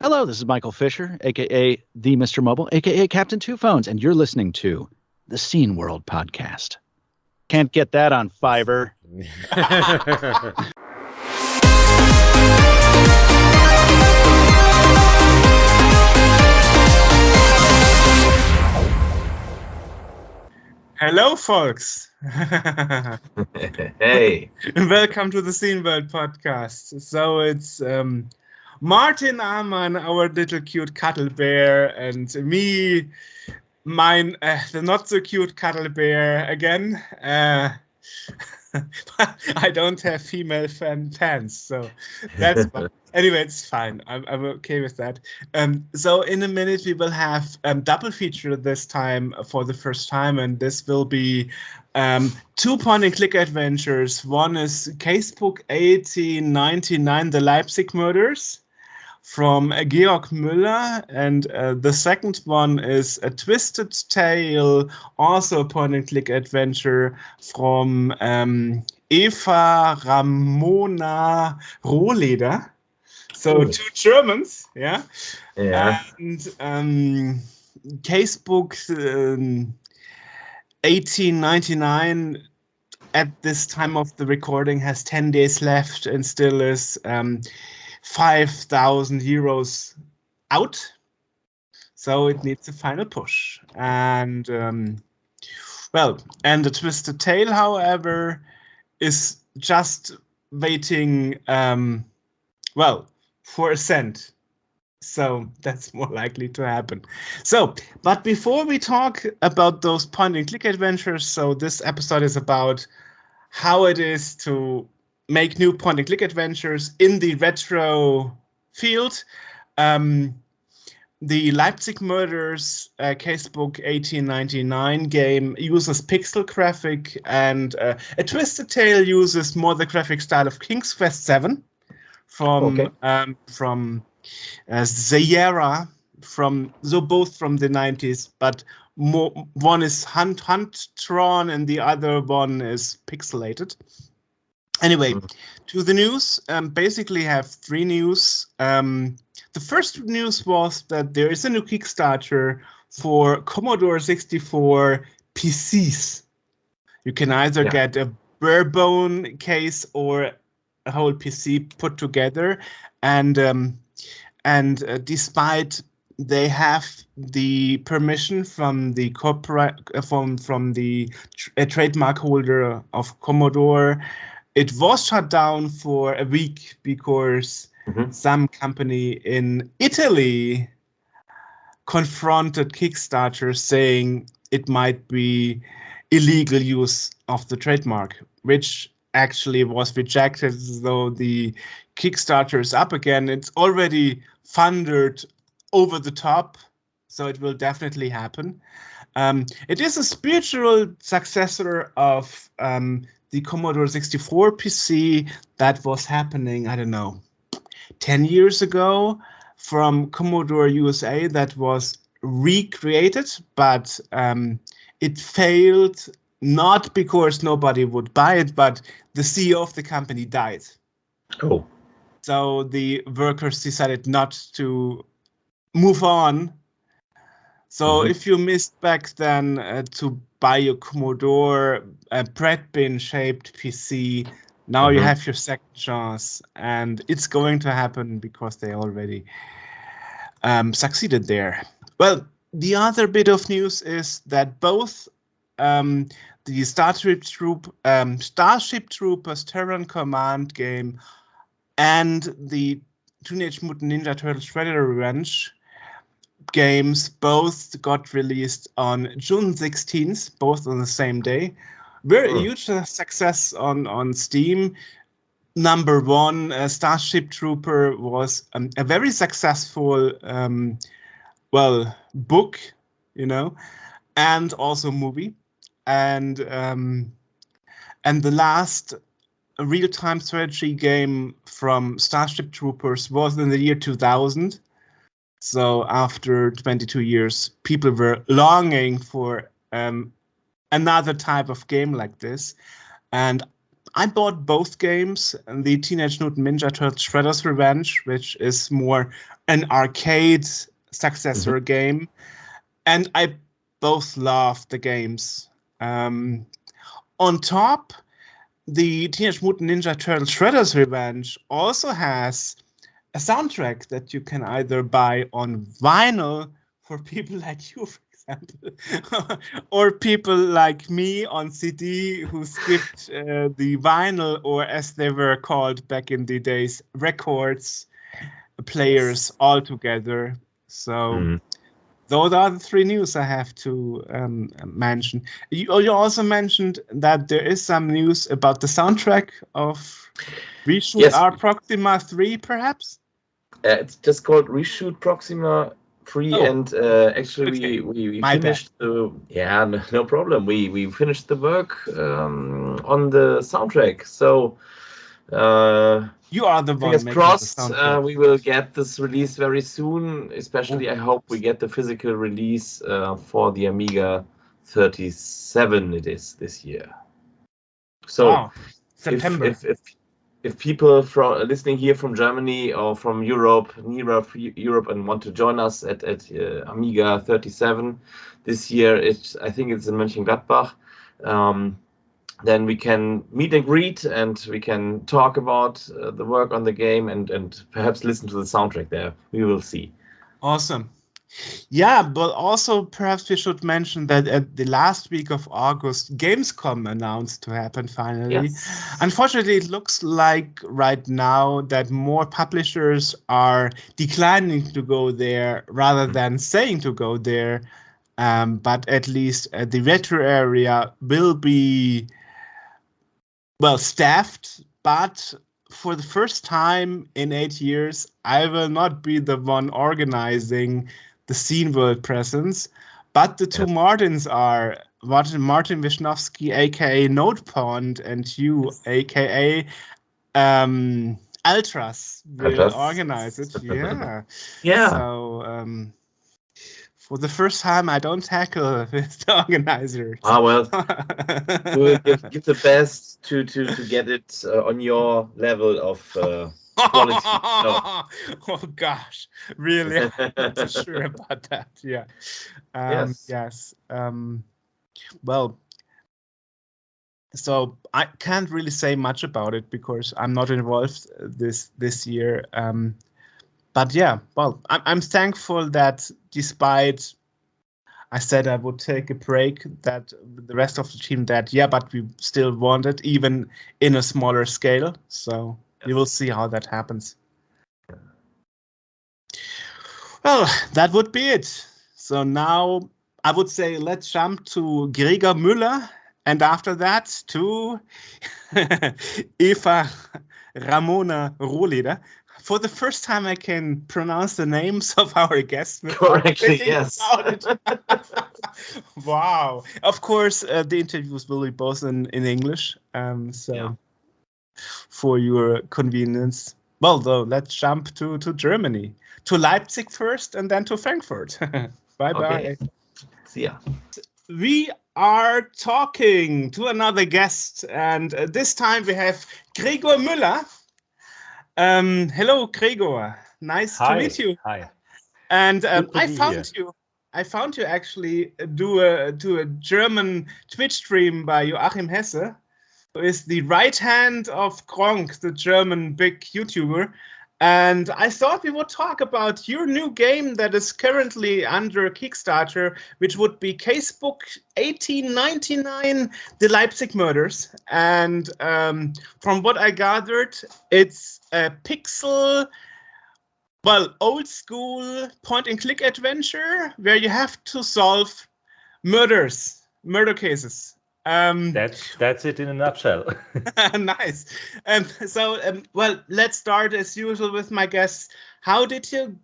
Hello, this is Michael Fisher, aka the Mr. Mobile, aka Captain Two Phones, and you're listening to the Scene World podcast. Can't get that on Fiverr. Hello, folks. Hey. Welcome to the Scene World podcast. So it's Martin Amann, our little cute cuddle bear, and me, the not so cute cuddle bear again. I don't have female fans, so that's fine. Anyway, it's fine. I'm okay with that. So in a minute we will have double feature this time for the first time, and this will be two point-and-click adventures. One is Casebook 1899, The Leipzig Murders, from Gregor Mueller, and the second one is A Twisted Tale, also a point-and-click adventure from Eva-Ramona Rohleder. So two Germans, yeah. And Casebook 1899 at this time of the recording has 10 days left and still is 5,000 euros out, so it needs a final push. And and the Twisted Tale, however, is just waiting for a cent, so that's more likely to happen. So, but before we talk about those point-and-click adventures, so this episode is about how it is to make new point-and-click adventures in the retro field. The Leipzig Murders Casebook 1899 game uses pixel graphic, and A Twisted Tale uses more the graphic style of King's Quest 7 from Sierra, both from the 90s, but one is hand drawn and the other one is pixelated. Anyway, to the news, basically have three news. The first news was that there is a new Kickstarter for Commodore 64 PCs. You can either get a bare bone case or a whole PC put together, and despite they have the permission from the from the trademark holder of Commodore, it was shut down for a week because some company in Italy confronted Kickstarter saying it might be illegal use of the trademark, which actually was rejected, though the Kickstarter is up again. It's already funded over the top, so it will definitely happen. It is a spiritual successor of the Commodore 64 PC that was happening, I don't know, 10 years ago from Commodore USA, that was recreated, but it failed not because nobody would buy it, but the CEO of the company died. Oh. So the workers decided not to move on. So if you missed back then to buy your Commodore bread bin shaped PC, now you have your second chance, and it's going to happen because they already succeeded there. Well, the other bit of news is that both the Starship Troopers Terran Command game and the Teenage Mutant Ninja Turtles Shredder Revenge games both got released on June 16th, both on the same day. Very huge success on Steam. Number one, Starship Trooper was a very successful book, and also movie. And the last real-time strategy game from Starship Troopers was in the year 2000. So after 22 years, people were longing for another type of game like this. And I bought both games, the Teenage Mutant Ninja Turtles Shredder's Revenge, which is more an arcade successor game, and I both love the games. On top, the Teenage Mutant Ninja Turtles Shredder's Revenge also has a soundtrack that you can either buy on vinyl for people like you, for example, or people like me on CD who skipped the vinyl, or as they were called back in the days, records players altogether. So those are the three news I have to mention. You also mentioned that there is some news about the soundtrack of Reshoot R Proxima 3, perhaps? It's just called Reshoot Proxima 3, and actually we finished no problem. We finished the work on the soundtrack. So you are the one. Fingers crossed, we will get this release very soon. Especially, I hope we get the physical release for the Amiga 37. It is this year. So, September. If people from listening here from Germany or from Europe, near Europe, and want to join us at Amiga 37 this year, I think it's in Mönchengladbach. Then we can meet and greet, and we can talk about the work on the game, and perhaps listen to the soundtrack there. We will see. Awesome. Yeah, but also perhaps we should mention that at the last week of August, Gamescom announced to happen finally. Yes. Unfortunately, it looks like right now that more publishers are declining to go there rather than saying to go there. But at least the retro area will be staffed, but for the first time in 8 years, I will not be the one organizing the Scene World presence, but the two Martins are Martin Wisnowski, aka Notepond, and you, aka Ultras, will organize it. Yeah. So for the first time, I don't tackle with the organizers. Well, we'll give the best to get it on your level of quality. No. Oh gosh, really? I'm not so sure about that. Yeah. Yes. Well, so I can't really say much about it because I'm not involved this year. But yeah, well, I'm thankful that despite I said I would take a break, that the rest of the team but we still want it, even in a smaller scale. So we will see how that happens. Well, that would be it. So now I would say let's jump to Gregor Mueller, and after that to Eva-Ramona Rohleder. For the first time, I can pronounce the names of our guests. Correctly, yes. Wow. Of course, the interviews will be both in English. For your convenience. Well, though, let's jump to Germany. To Leipzig first, and then to Frankfurt. Bye-bye. Okay. See ya. We are talking to another guest, and this time we have Gregor Mueller. Hello, Gregor. Nice to meet you. Hi. And I found you actually do a German Twitch stream by Joachim Hesse, who is the right hand of Gronk, the German big YouTuber. And I thought we would talk about your new game that is currently under Kickstarter, which would be Casebook 1899, The Leipzig Murders. And from what I gathered, it's a pixel, old school point-and-click adventure where you have to solve murder cases. That's it in a nutshell. Nice. Let's start as usual with my guests. How did you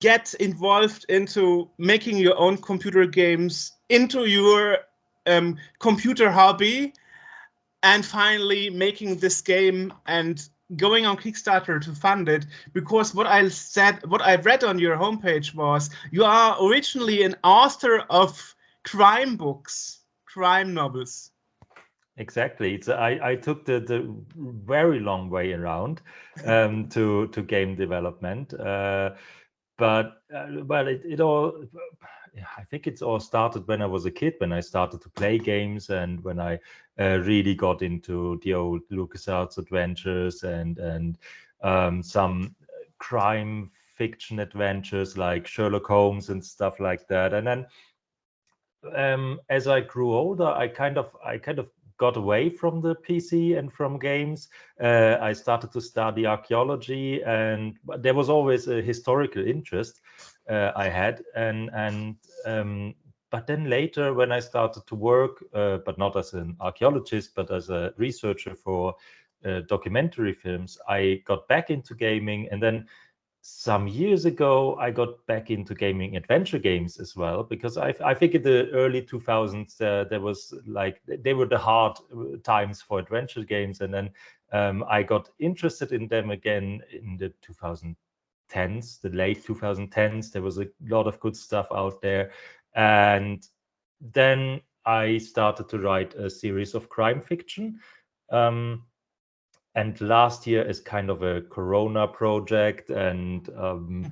get involved into making your own computer games, into your computer hobby, and finally making this game and going on Kickstarter to fund it? Because what I read on your homepage was you are originally an author of crime books. Crime novels. Exactly. I took the very long way around to game development. but well, it all, I think it's all started when I was a kid, when I started to play games, and when I really got into the old LucasArts adventures and some crime fiction adventures like Sherlock Holmes and stuff like that. And then as I grew older, I kind of got away from the PC and from games. I started to study archaeology, and there was always a historical interest I had. But then later, when I started to work, but not as an archaeologist, but as a researcher for documentary films, I got back into gaming. And then some years ago, I got back into gaming adventure games as well, because I think in the early 2000s, there was like, they were the hard times for adventure games. And then I got interested in them again in the 2010s, the late 2010s. There was a lot of good stuff out there. And then I started to write a series of crime fiction. And last year is kind of a Corona project, and I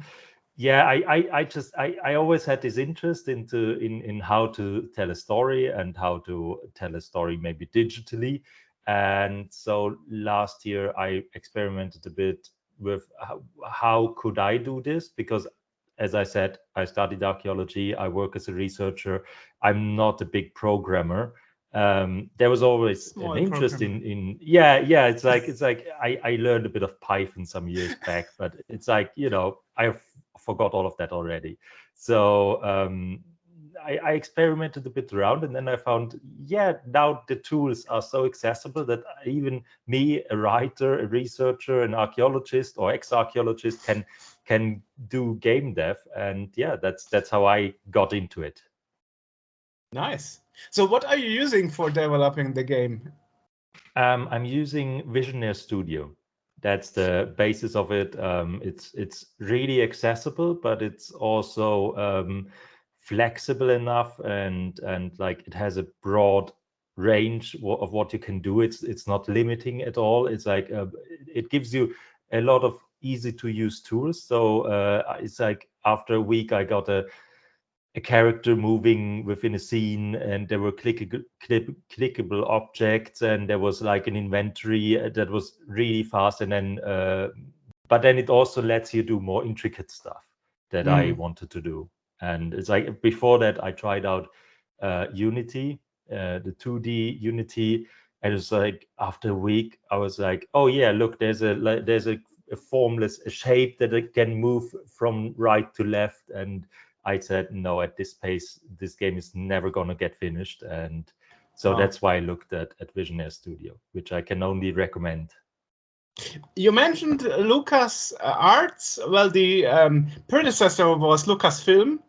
always had this interest in how to tell a story and how to tell a story maybe digitally. And so last year I experimented a bit with how could I do this, because as I said, I studied archaeology, I work as a researcher, I'm not a big programmer. There was always an interest in it's like I learned a bit of Python some years back, but it's like, I forgot all of that already. So I experimented a bit around, and then I found, now the tools are so accessible that even me, a writer, a researcher, an archaeologist or ex-archaeologist can do game dev. And that's how I got into it. Nice. So what are you using for developing the game? I'm using Visionaire Studio. That's the basis of it. It's really accessible, but it's also flexible enough, and like it has a broad range of what you can do. It's not limiting at all. It's like it gives you a lot of easy to use tools. So it's like after a week I got a character moving within a scene, and there were clickable objects, and there was like an inventory that was really fast. And then but then it also lets you do more intricate stuff that I wanted to do. And it's like, before that I tried out Unity, the 2D Unity, and it's like after a week I was like, oh yeah, look, there's a formless shape that it can move from right to left. And I said, no, at this pace, this game is never going to get finished. And so that's why I looked at Visionaire Studio, which I can only recommend. You mentioned LucasArts. Well, the predecessor was Lucasfilm.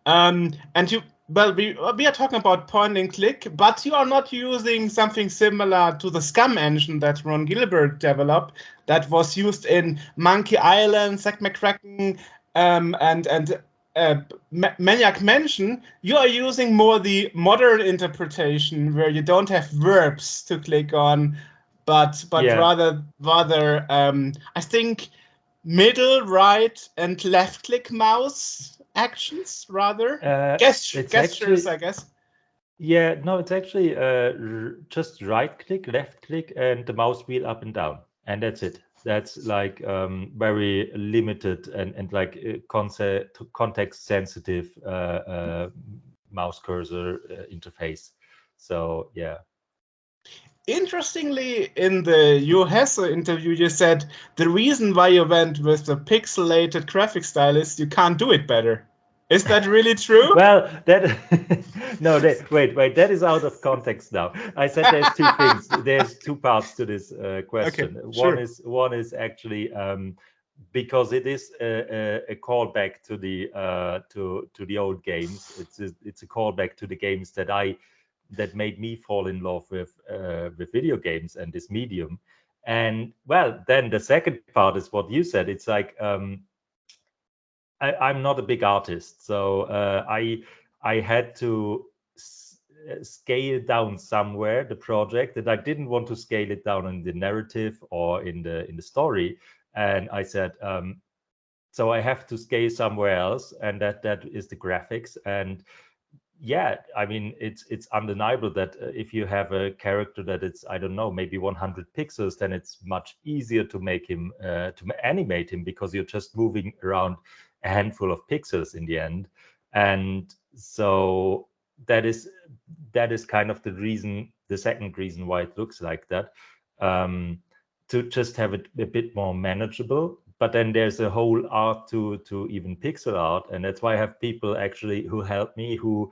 And we are talking about point and click, but you are not using something similar to the Scum engine that Ron Gilbert developed, that was used in Monkey Island, Zack McCracken, and Maniac Mansion. You are using more the modern interpretation, where you don't have verbs to click on, but rather I think middle, right, and left click mouse actions, rather gestures, actually, I guess. Yeah, no, it's actually just right click, left click, and the mouse wheel up and down, and that's it. That's like very limited and like context sensitive mouse cursor interface. So yeah. Interestingly, in the US interview, you said the reason why you went with the pixelated graphic style is you can't do it better. Is that really true? Well, wait, that is out of context now. I said there's two things. There's two parts to this question. Okay, sure. One is actually because it is a callback to the old games. It's a callback to the games that made me fall in love with video games and this medium. And well, then the second part is what you said. It's like I'm not a big artist, so I had to scale down somewhere the project, that I didn't want to scale it down in the narrative or in the story. And I said, so I have to scale somewhere else, and that is the graphics. And yeah, I mean, it's undeniable that if you have a character that it's, I don't know, maybe 100 pixels, then it's much easier to make him to animate him, because you're just moving around a handful of pixels in the end. And so that is kind of the second reason why it looks like that, to just have it a bit more manageable. But then there's a whole art to even pixel art, and that's why I have people actually who help me, who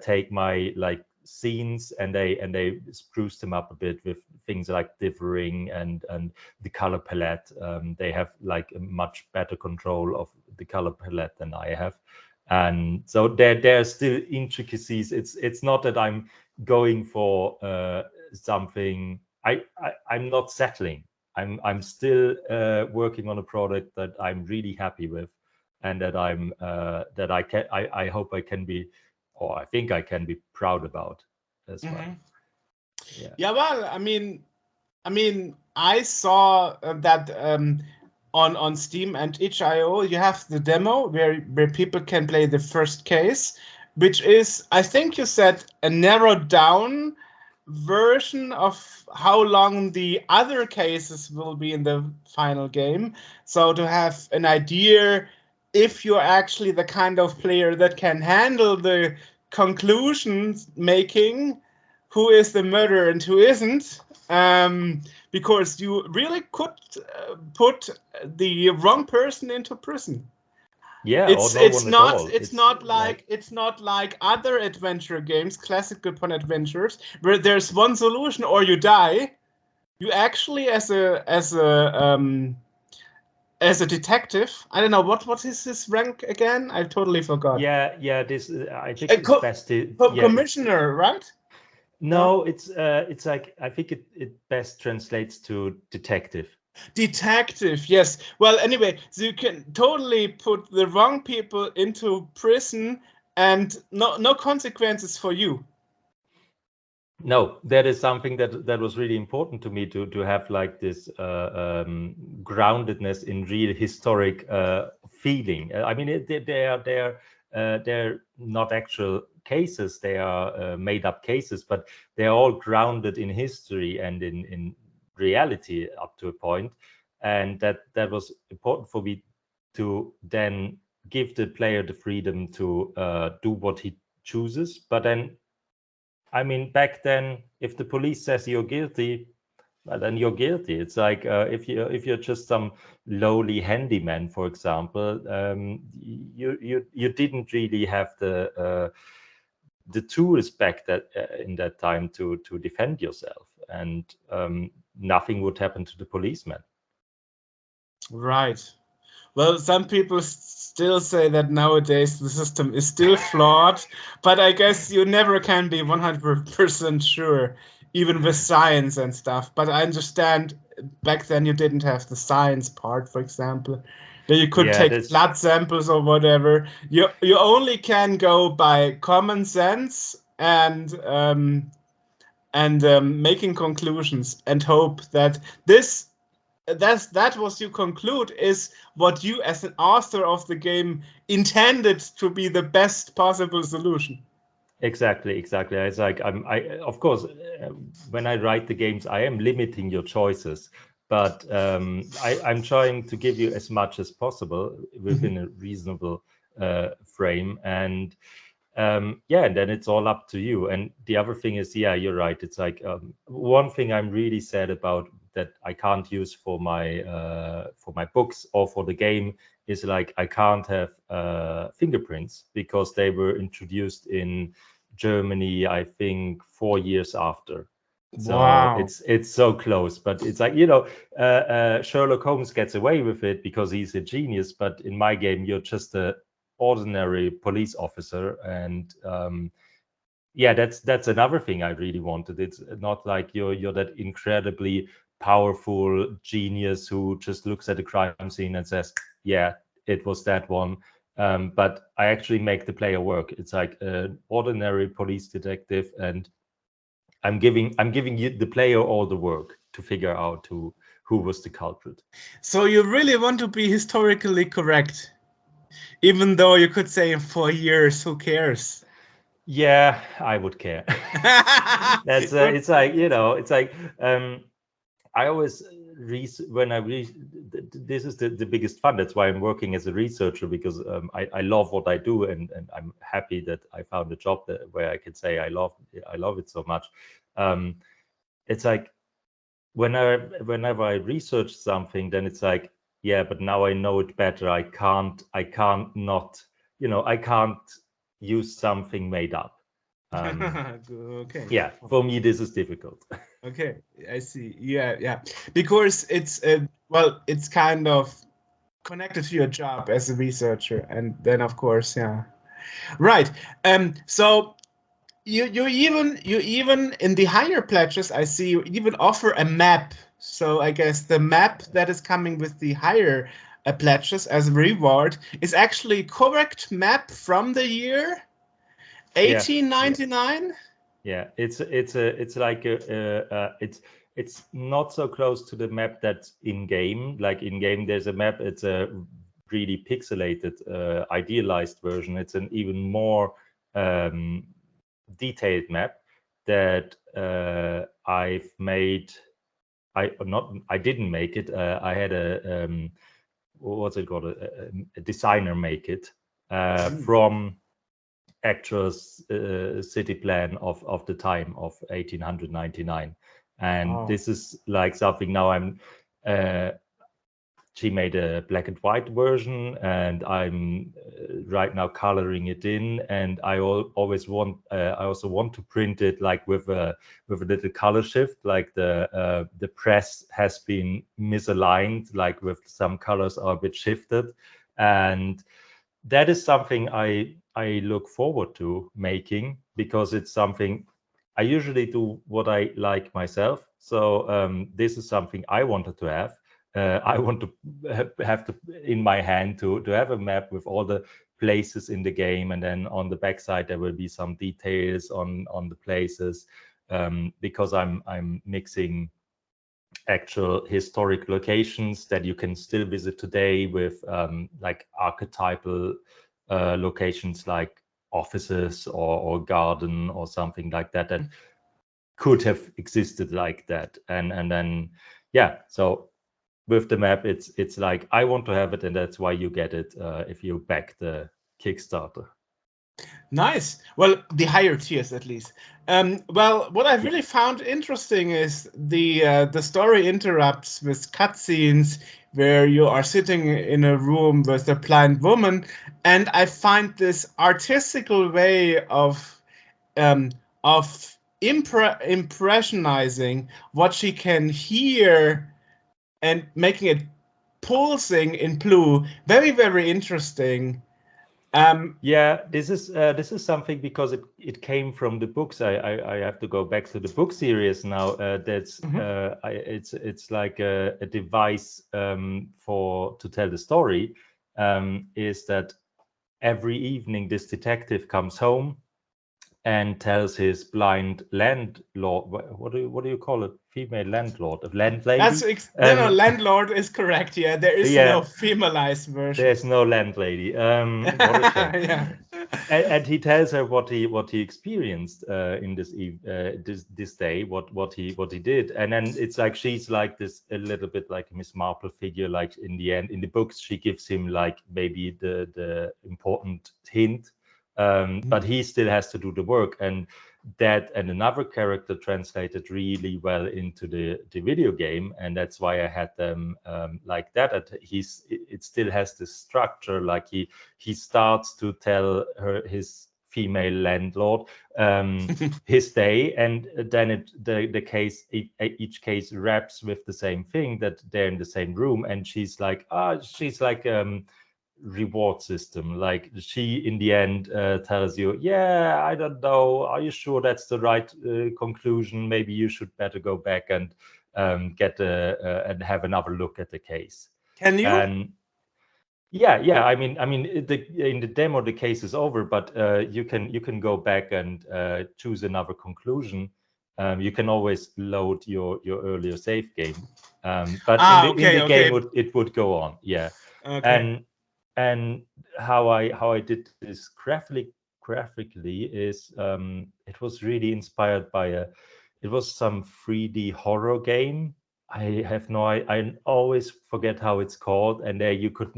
take my like scenes and they spruce them up a bit with things like differing and the color palette. They have like a much better control of the color palette than I have, and so there are still intricacies. It's not that I'm going for something. I'm not settling. I'm still working on a product that I'm really happy with, and that I hope I can be, or I think I can be proud about as well. Yeah, well, I mean, I saw that on Steam and itch.io you have the demo where people can play the first case, which is, I think you said, a narrowed down version of how long the other cases will be in the final game. So to have an idea if you're actually the kind of player that can handle the conclusions making, who is the murderer and who isn't, because you really could put the wrong person into prison. Yeah, it's not like other adventure games, classical point adventures, where there's one solution or you die. You actually, as a detective, I don't know what is his rank again. I totally forgot. Yeah. This I think it's best to commissioner, right? No, it's like, I think it best translates to detective. Detective, yes. Well, anyway, so you can totally put the wrong people into prison and no consequences for you. No, that is something that was really important to me, to have like this groundedness in real historic feeling. I mean, they're not actual cases; they are made up cases, but they're all grounded in history and in reality up to a point. And that was important for me, to then give the player the freedom to do what he chooses. But then, I mean, back then, if the police says you're guilty, well, then you're guilty. It's like if you're just some lowly handyman, for example, you didn't really have the tools back in that time to defend yourself, and nothing would happen to the policeman. Right. Well, some people still say that nowadays the system is still flawed, but I guess you never can be 100% sure, even with science and stuff. But I understand back then you didn't have the science part, for example, that you could take blood samples or whatever. You only can go by common sense and making conclusions and hope that that was you conclude is what you as an author of the game intended to be the best possible solution. Exactly. It's like of course, when I write the games, I am limiting your choices, but I'm trying to give you as much as possible within a reasonable frame. And and then it's all up to you. And the other thing is, yeah, you're right. It's like one thing I'm really sad about that I can't use for my books or for the game is, like, I can't have fingerprints, because they were introduced in Germany, I think 4 years after. So wow. It's so close, but it's like, Sherlock Holmes gets away with it because he's a genius, but in my game you're just a ordinary police officer. And that's another thing I really wanted. It's not like you're that incredibly powerful genius who just looks at a crime scene and says, yeah, it was that one. But I actually make the player work. It's like an ordinary police detective, and I'm giving you, the player, all the work to figure out who who was the culprit. So you really want to be historically correct, even though you could say in 4 years, who cares? Yeah, I would care. That's it's like, you know, it's like I always this is the biggest fun. That's why I'm working as a researcher, because I love what I do, and I'm happy that I found a job where I can say I love it so much. It's like whenever I research something, then it's like, yeah, but now I know it better. I can't not, you know, I can't use something made up. Okay. Yeah, for me this is difficult. Okay, I see. Yeah, because it's well, it's kind of connected to your job as a researcher, and then of course, yeah, right. So you even in the higher pledges, I see you even offer a map. So I guess the map that is coming with the higher pledges as a reward is actually correct map from the year 1899. Yeah, it's like it's not so close to the map that's in game. Like in game, there's a map. It's a really pixelated, idealized version. It's an even more detailed map that I've made. I didn't make it. I had a what's it called? A designer make it from actual city plan of the time of 1899, and this is like something now I'm she made a black and white version, and I'm right now coloring it in, and I always want I also want to print it like with a little color shift, like the press has been misaligned, like with some colors are a bit shifted, and that is something I look forward to making, because it's something I usually do what I like myself. So this is something I wanted to have. I want to have in my hand to have a map with all the places in the game, and then on the backside there will be some details on the places, because I'm mixing actual historic locations that you can still visit today with like archetypal locations like offices or garden or something like that that could have existed like that, and then yeah, so with the map it's like I want to have it, and that's why you get it if you back the Kickstarter. Nice. Well, the higher tiers at least. Well, what I've really found interesting is the story interrupts with cutscenes where you are sitting in a room with a blind woman, and I find this artistical way of impressionizing what she can hear and making it pulsing in blue very, very interesting. Yeah, this is something, because it came from the books. I have to go back to the book series now. That's it's like a device to tell the story. Is that every evening this detective comes home and tells his blind landlord, what do you call it? Female landlord, a landlady. No, landlord is correct. Yeah, there is no femalized version. There's no landlady. What a shame. Yeah. And he tells her what he experienced in this day, what he did, and then it's like she's like this a little bit like Miss Marple figure. Like in the end, in the books, she gives him like maybe the important hint. But he still has to do the work, and that and another character translated really well into the video game, and that's why I had them like that. It still has this structure, like he starts to tell his female landlord his day, and then each case wraps with the same thing, that they're in the same room, and she's like reward system, like she in the end tells you, yeah, I don't know, are you sure that's the right conclusion, maybe you should better go back and get and have another look at the case. Can you? And yeah, I mean in the demo the case is over, but you can go back and choose another conclusion. You can always load your earlier save game, But in the game, it would go on. Yeah. Okay. And how I did this graphically is it was really inspired by it was some 3D horror game. I always forget how it's called. And there you could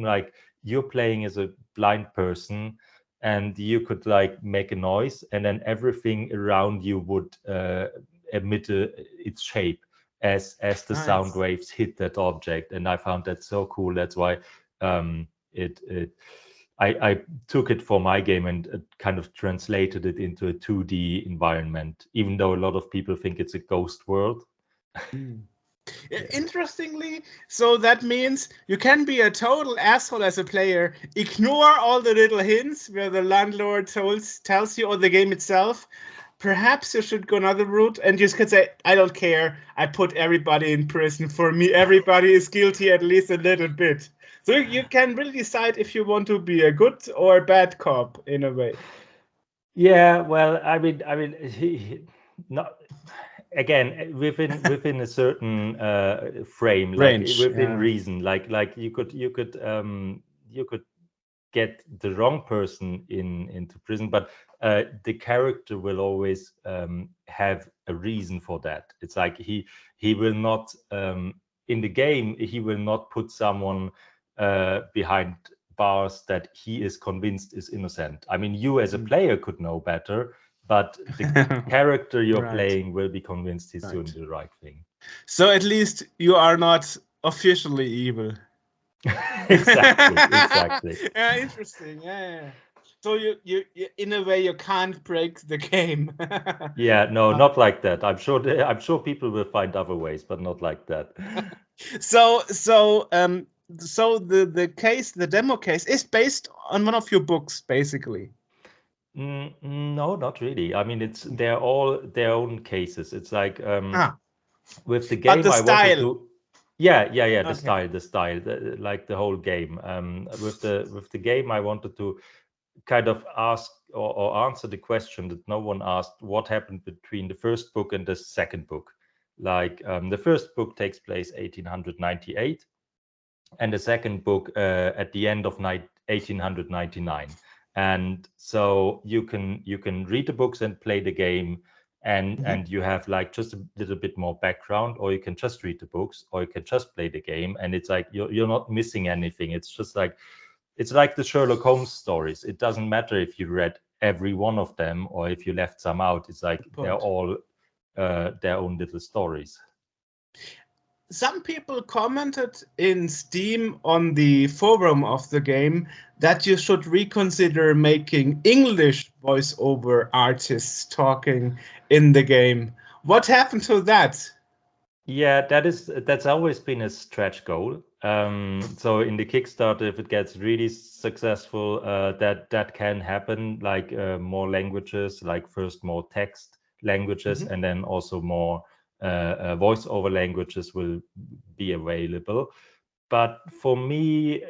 you're playing as a blind person, and you could make a noise, and then everything around you would emit its shape as the sound waves hit that object. And I found that so cool. That's why I took it for my game and kind of translated it into a 2D environment, even though a lot of people think it's a ghost world. Interestingly, so that means you can be a total asshole as a player, ignore all the little hints where the landlord tells you, or the game itself. Perhaps you should go another route and just could say, I don't care, I put everybody in prison. For me, everybody is guilty at least a little bit. So you can really decide if you want to be a good or a bad cop in a way. Yeah, well, I mean, not again within a certain frame, range, within reason. Like you could get the wrong person into prison, but the character will always have a reason for that. It's like he will not in the game, he will not put someone behind bars that he is convinced is innocent. I mean, you as a player could know better, but the character you're playing will be convinced he's doing the right thing. So at least you are not officially evil. Exactly. Yeah, interesting. Yeah. So you in a way you can't break the game. Yeah, no, not like that. I'm sure people will find other ways, but not like that. So the demo case is based on one of your books, basically. No, not really. I mean, they're all their own cases. It's like with the game, but the I style. wanted to. Yeah. The style, like the whole game. With the game, I wanted to kind of ask or answer the question that no one asked: what happened between the first book and the second book? Like the first book takes place 1898, and the second book at the end of 1899. And so you can read the books and play the game, and you have like just a little bit more background, or you can just read the books, or you can just play the game, and it's like you're not missing anything. It's just like it's like the Sherlock Holmes stories. It doesn't matter if you read every one of them or if you left some out. It's like they're all their own little stories. Some people commented in Steam on the forum of the game that you should reconsider making English voiceover artists talking in the game. What happened to that? Yeah, that's always been a stretch goal. So in the Kickstarter, if it gets really successful, that can happen. Like more languages, like first more text languages, and then also more voiceover languages will be available. But for me,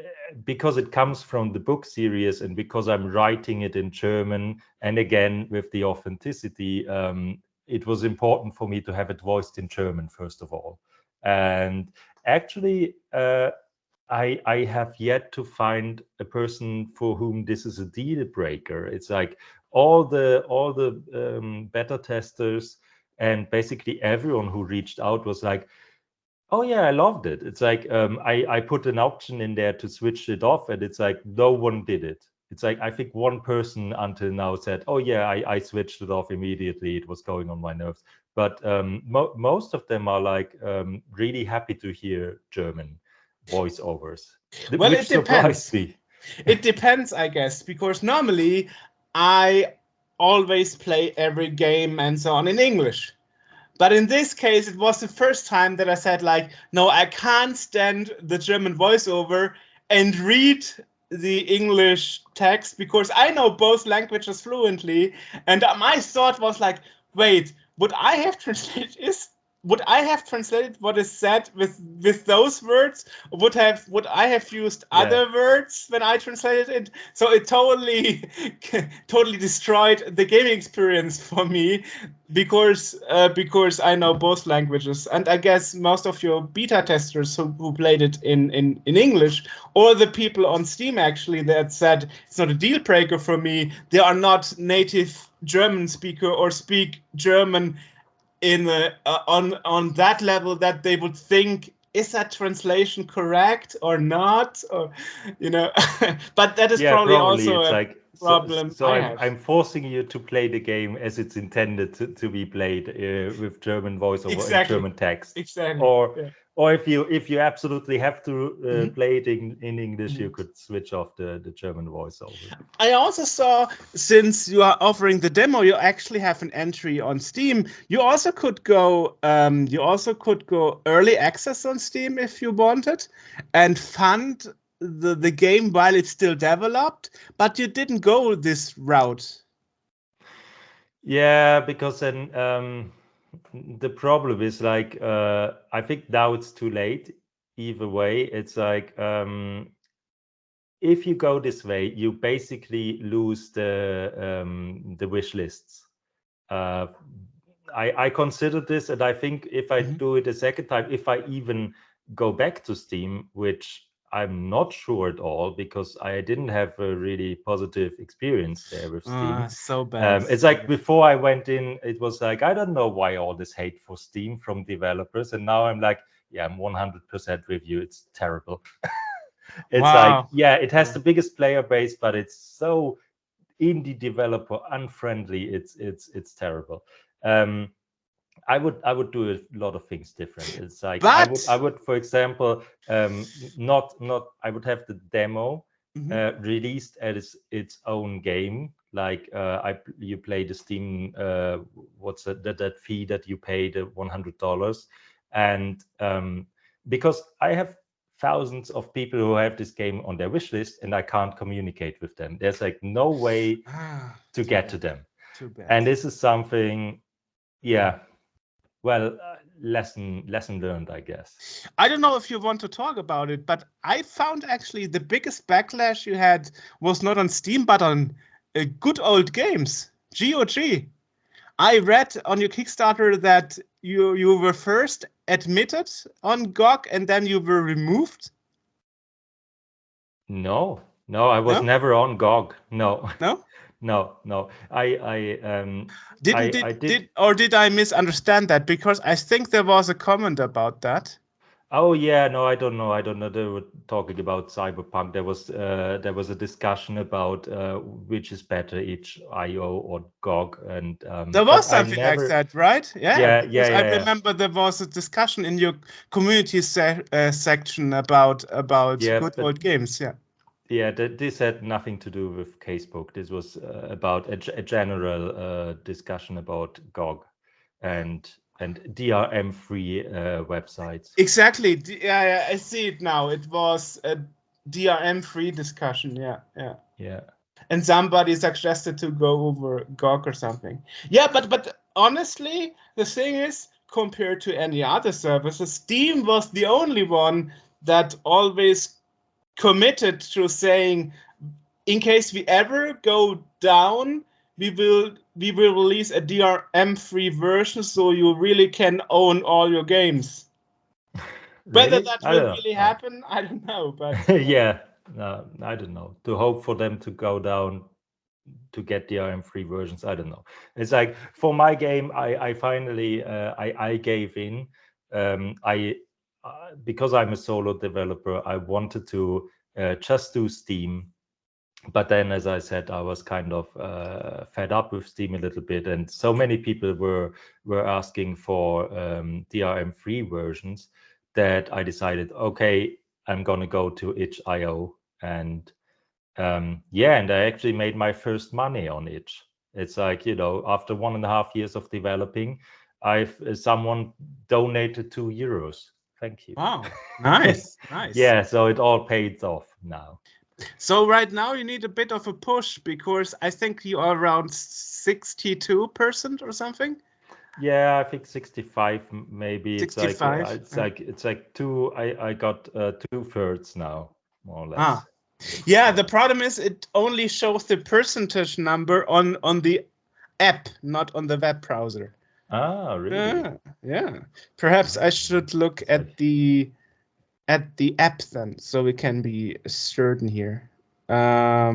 because it comes from the book series and because I'm writing it in German, and again with the authenticity, it was important for me to have it voiced in German first of all. And actually, I have yet to find a person for whom this is a deal breaker. It's like all the beta testers and basically everyone who reached out was like, oh yeah, I loved it. It's like I put an option in there to switch it off, and it's like no one did it. It's like I think one person until now said, oh yeah, I switched it off immediately. It was going on my nerves. But most of them are like really happy to hear German voiceovers. Well, which it depends. surprised me. It depends, I guess, because normally I always play every game and so on in English. But in this case, it was the first time that I said, like, no, I can't stand the German voiceover and read the English text because I know both languages fluently. And my thought was like, wait, would I have translated would I have translated what is said with those words? Would I have used other words when I translated it? So it totally destroyed the gaming experience for me because I know both languages, and I guess most of your beta testers who played it in English, or the people on Steam actually that said it's not a deal breaker for me, they are not native German speaker or speak German in on that level that they would think, is that translation correct or not, or but that is probably also it's a like problem. So I'm forcing you to play the game as it's intended to be played with German voiceover and German text. Exactly. Or if you absolutely have to play it in English, you could switch off the German voiceover. I also saw, since you are offering the demo, you actually have an entry on Steam. You also could go early access on Steam if you wanted, and fund the game while it's still developed. But you didn't go this route. Yeah, because then the problem is like I think now it's too late. Either way, it's like if you go this way, you basically lose the wish lists. I considered this, and I think if I do it a second time, if I even go back to Steam, which I'm not sure at all, because I didn't have a really positive experience there with Steam. So bad. It's like before I went in, it was like, I don't know why all this hate for Steam from developers. And now I'm like, yeah, I'm 100% with you. It's terrible. It's like, yeah, it has the biggest player base, but it's so indie developer unfriendly. It's terrible. I would do a lot of things different. It's like I would, for example, not I would have the demo released as its own game. Like you play the Steam what's that fee that you pay, the $100, and because I have thousands of people who have this game on their wish list, and I can't communicate with them. There's like no way to get to them. Too bad. And this is something, yeah. Well, lesson learned, I guess. I don't know if you want to talk about it, but I found actually the biggest backlash you had was not on Steam, but on good old games, GOG. I read on your Kickstarter that you were first admitted on GOG and then you were removed. No, I was never on GOG. No. No? I did I misunderstand that? Because I think there was a comment about that. Oh yeah, no, I don't know. They were talking about Cyberpunk. There was a discussion about which is better, itch.io or GOG, and there was something like that, right? Yeah. I remember there was a discussion in your community section about good old games. Yeah. Yeah, this had nothing to do with Casebook. This was about a general discussion about GOG and DRM-free websites. Exactly. Yeah, I see it now. It was a DRM-free discussion. Yeah. And somebody suggested to go over GOG or something. Yeah, but honestly, the thing is, compared to any other services, Steam was the only one that always committed to saying, in case we ever go down, we will release a DRM-free version, so you really can own all your games. Really? Whether that will really happen, I don't know. But yeah, no, I don't know. To hope for them to go down to get DRM-free versions, I don't know. It's like for my game, I finally I gave in. Because I'm a solo developer, I wanted to just do Steam. But then, as I said, I was kind of fed up with Steam a little bit, and so many people were asking for DRM-free versions that I decided, okay, I'm gonna go to itch.io, and and I actually made my first money on itch. It's like, after 1.5 years of developing, someone donated €2. Thank you. Wow, nice. Yeah, so it all paid off now. So right now you need a bit of a push, because I think you are around 62% or something. Yeah, I think 65 maybe. 65. It's like two. I got 2/3 now, more or less. Ah. Yeah, the problem is it only shows the percentage number on the app, not on the web browser. Ah, really? Yeah. Perhaps I should look at the app then, so we can be certain here. Yeah.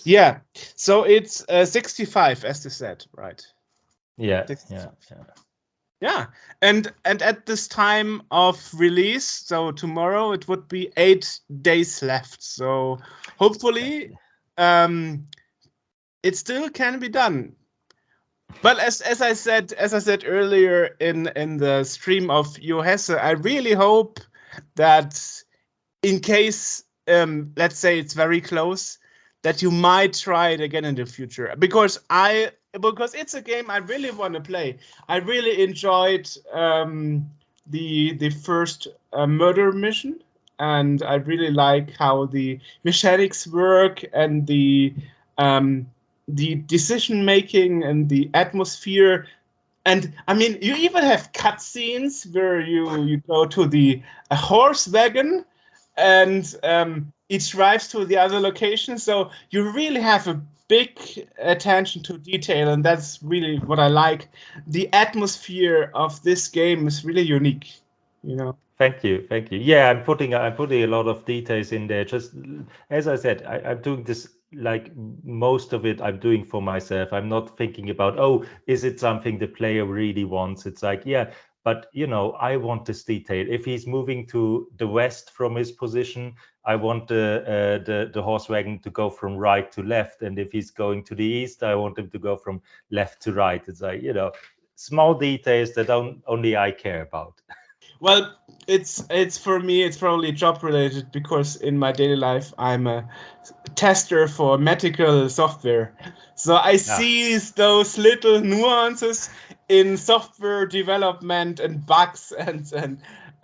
Yeah. So it's 65, as you said, right? Yeah. 65. Yeah. Yeah, and at this time of release, so tomorrow, it would be 8 days left. So hopefully, it still can be done. But as I said earlier in the stream of Johesse, I really hope that in case, let's say it's very close, that you might try it again in the future, because it's a game I really want to play. I really enjoyed the first murder mission, and I really like how the mechanics work and the decision making and the atmosphere. And I mean, you even have cutscenes where you go to the horse wagon and it drives to the other location. So you really have a big attention to detail, and that's really what I like. The atmosphere of this game is really unique, you know. Thank you. Yeah, I'm putting a lot of details in there. Just as I said, I'm doing this, like most of it I'm doing for myself. I'm not thinking about, oh, is it something the player really wants? It's like, yeah, but I want this detail. If he's moving to the west from his position, I want the horse wagon to go from right to left, and if he's going to the east, I want him to go from left to right. It's like, small details that only I care about. Well, it's for me, it's probably job related, because in my daily life I'm a tester for medical software. So I see those little nuances in software development and bugs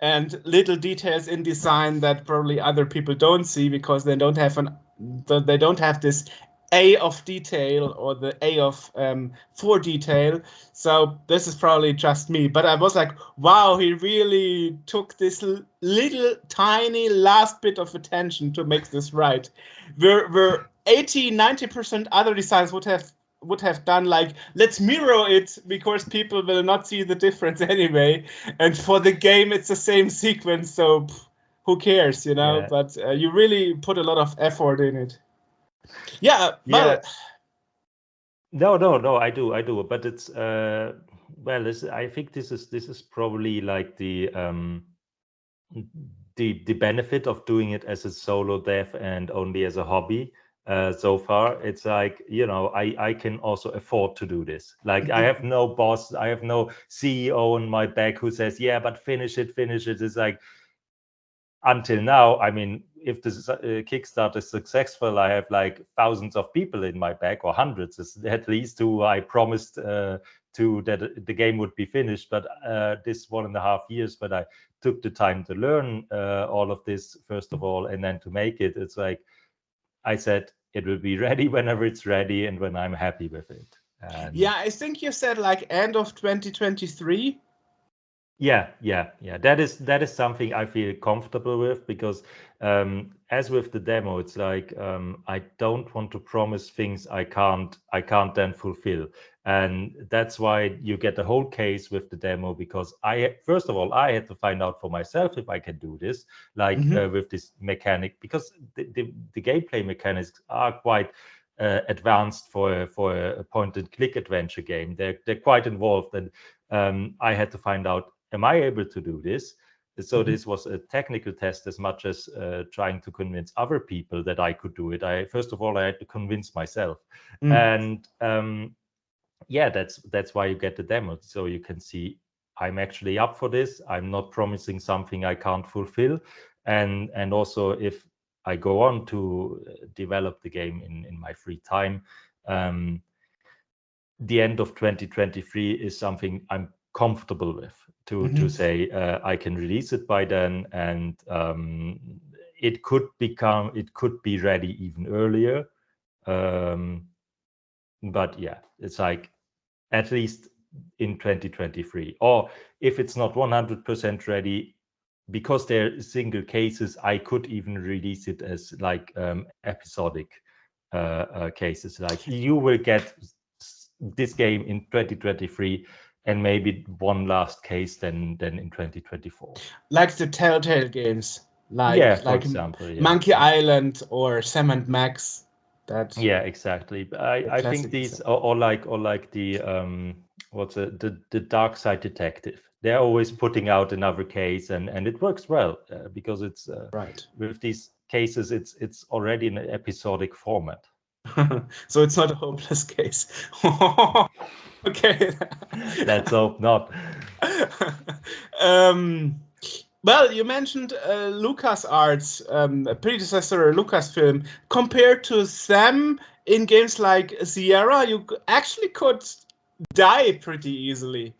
and little details in design that probably other people don't see, because they don't have this A of detail or the A of for detail. So this is probably just me, but I was like, wow, he really took this little tiny last bit of attention to make this right. Where 80-90% other designs would have done like, let's mirror it because people will not see the difference anyway, and for the game it's the same sequence, so who cares, Yeah. But you really put a lot of effort in it. Yeah, well, No, I do, but it's I think this is probably like the benefit of doing it as a solo dev and only as a hobby. So far, it's like, I can also afford to do this. Like, I have no boss, I have no CEO on my back who says, yeah, but finish it. It's like, until now, I mean, if this Kickstarter is successful, I have like thousands of people in my back, or hundreds at least, who I promised to that the game would be finished. But this 1.5 years, but I took the time to learn all of this first of all, and then to make it. It's like I said, it will be ready whenever it's ready and when I'm happy with it. And yeah, I think you said like end of 2023. Yeah. That is something I feel comfortable with, because as with the demo, it's like I don't want to promise things I can't then fulfill, and that's why you get the whole case with the demo, because first of all I had to find out for myself if I can do this, like with this mechanic, because the gameplay mechanics are quite advanced for a point-and-click adventure game. They're quite involved, and I had to find out, am I able to do this? So this was a technical test as much as trying to convince other people that I could do it. First of all, I had to convince myself. And that's why you get the demo. So you can see I'm actually up for this. I'm not promising something I can't fulfill. And also, if I go on to develop the game in my free time, the end of 2023 is something I'm comfortable with, to say I can release it by then, and it could be ready even earlier. But yeah, it's like at least in 2023. Or if it's not 100% ready, because they're single cases, I could even release it as like episodic cases. Like you will get this game in 2023 and maybe one last case then in 2024. Like the Telltale games, for example, Monkey Island or Sam & Max. Exactly. I think these or like the the Dark Side Detective. They're always putting out another case, and it works well because it's right. With these cases, it's already in an episodic format. So it's not a hopeless case. Okay. Let's hope not. Well, you mentioned LucasArts, a predecessor Lucasfilm. Compared to them, in games like Sierra, you actually could die pretty easily.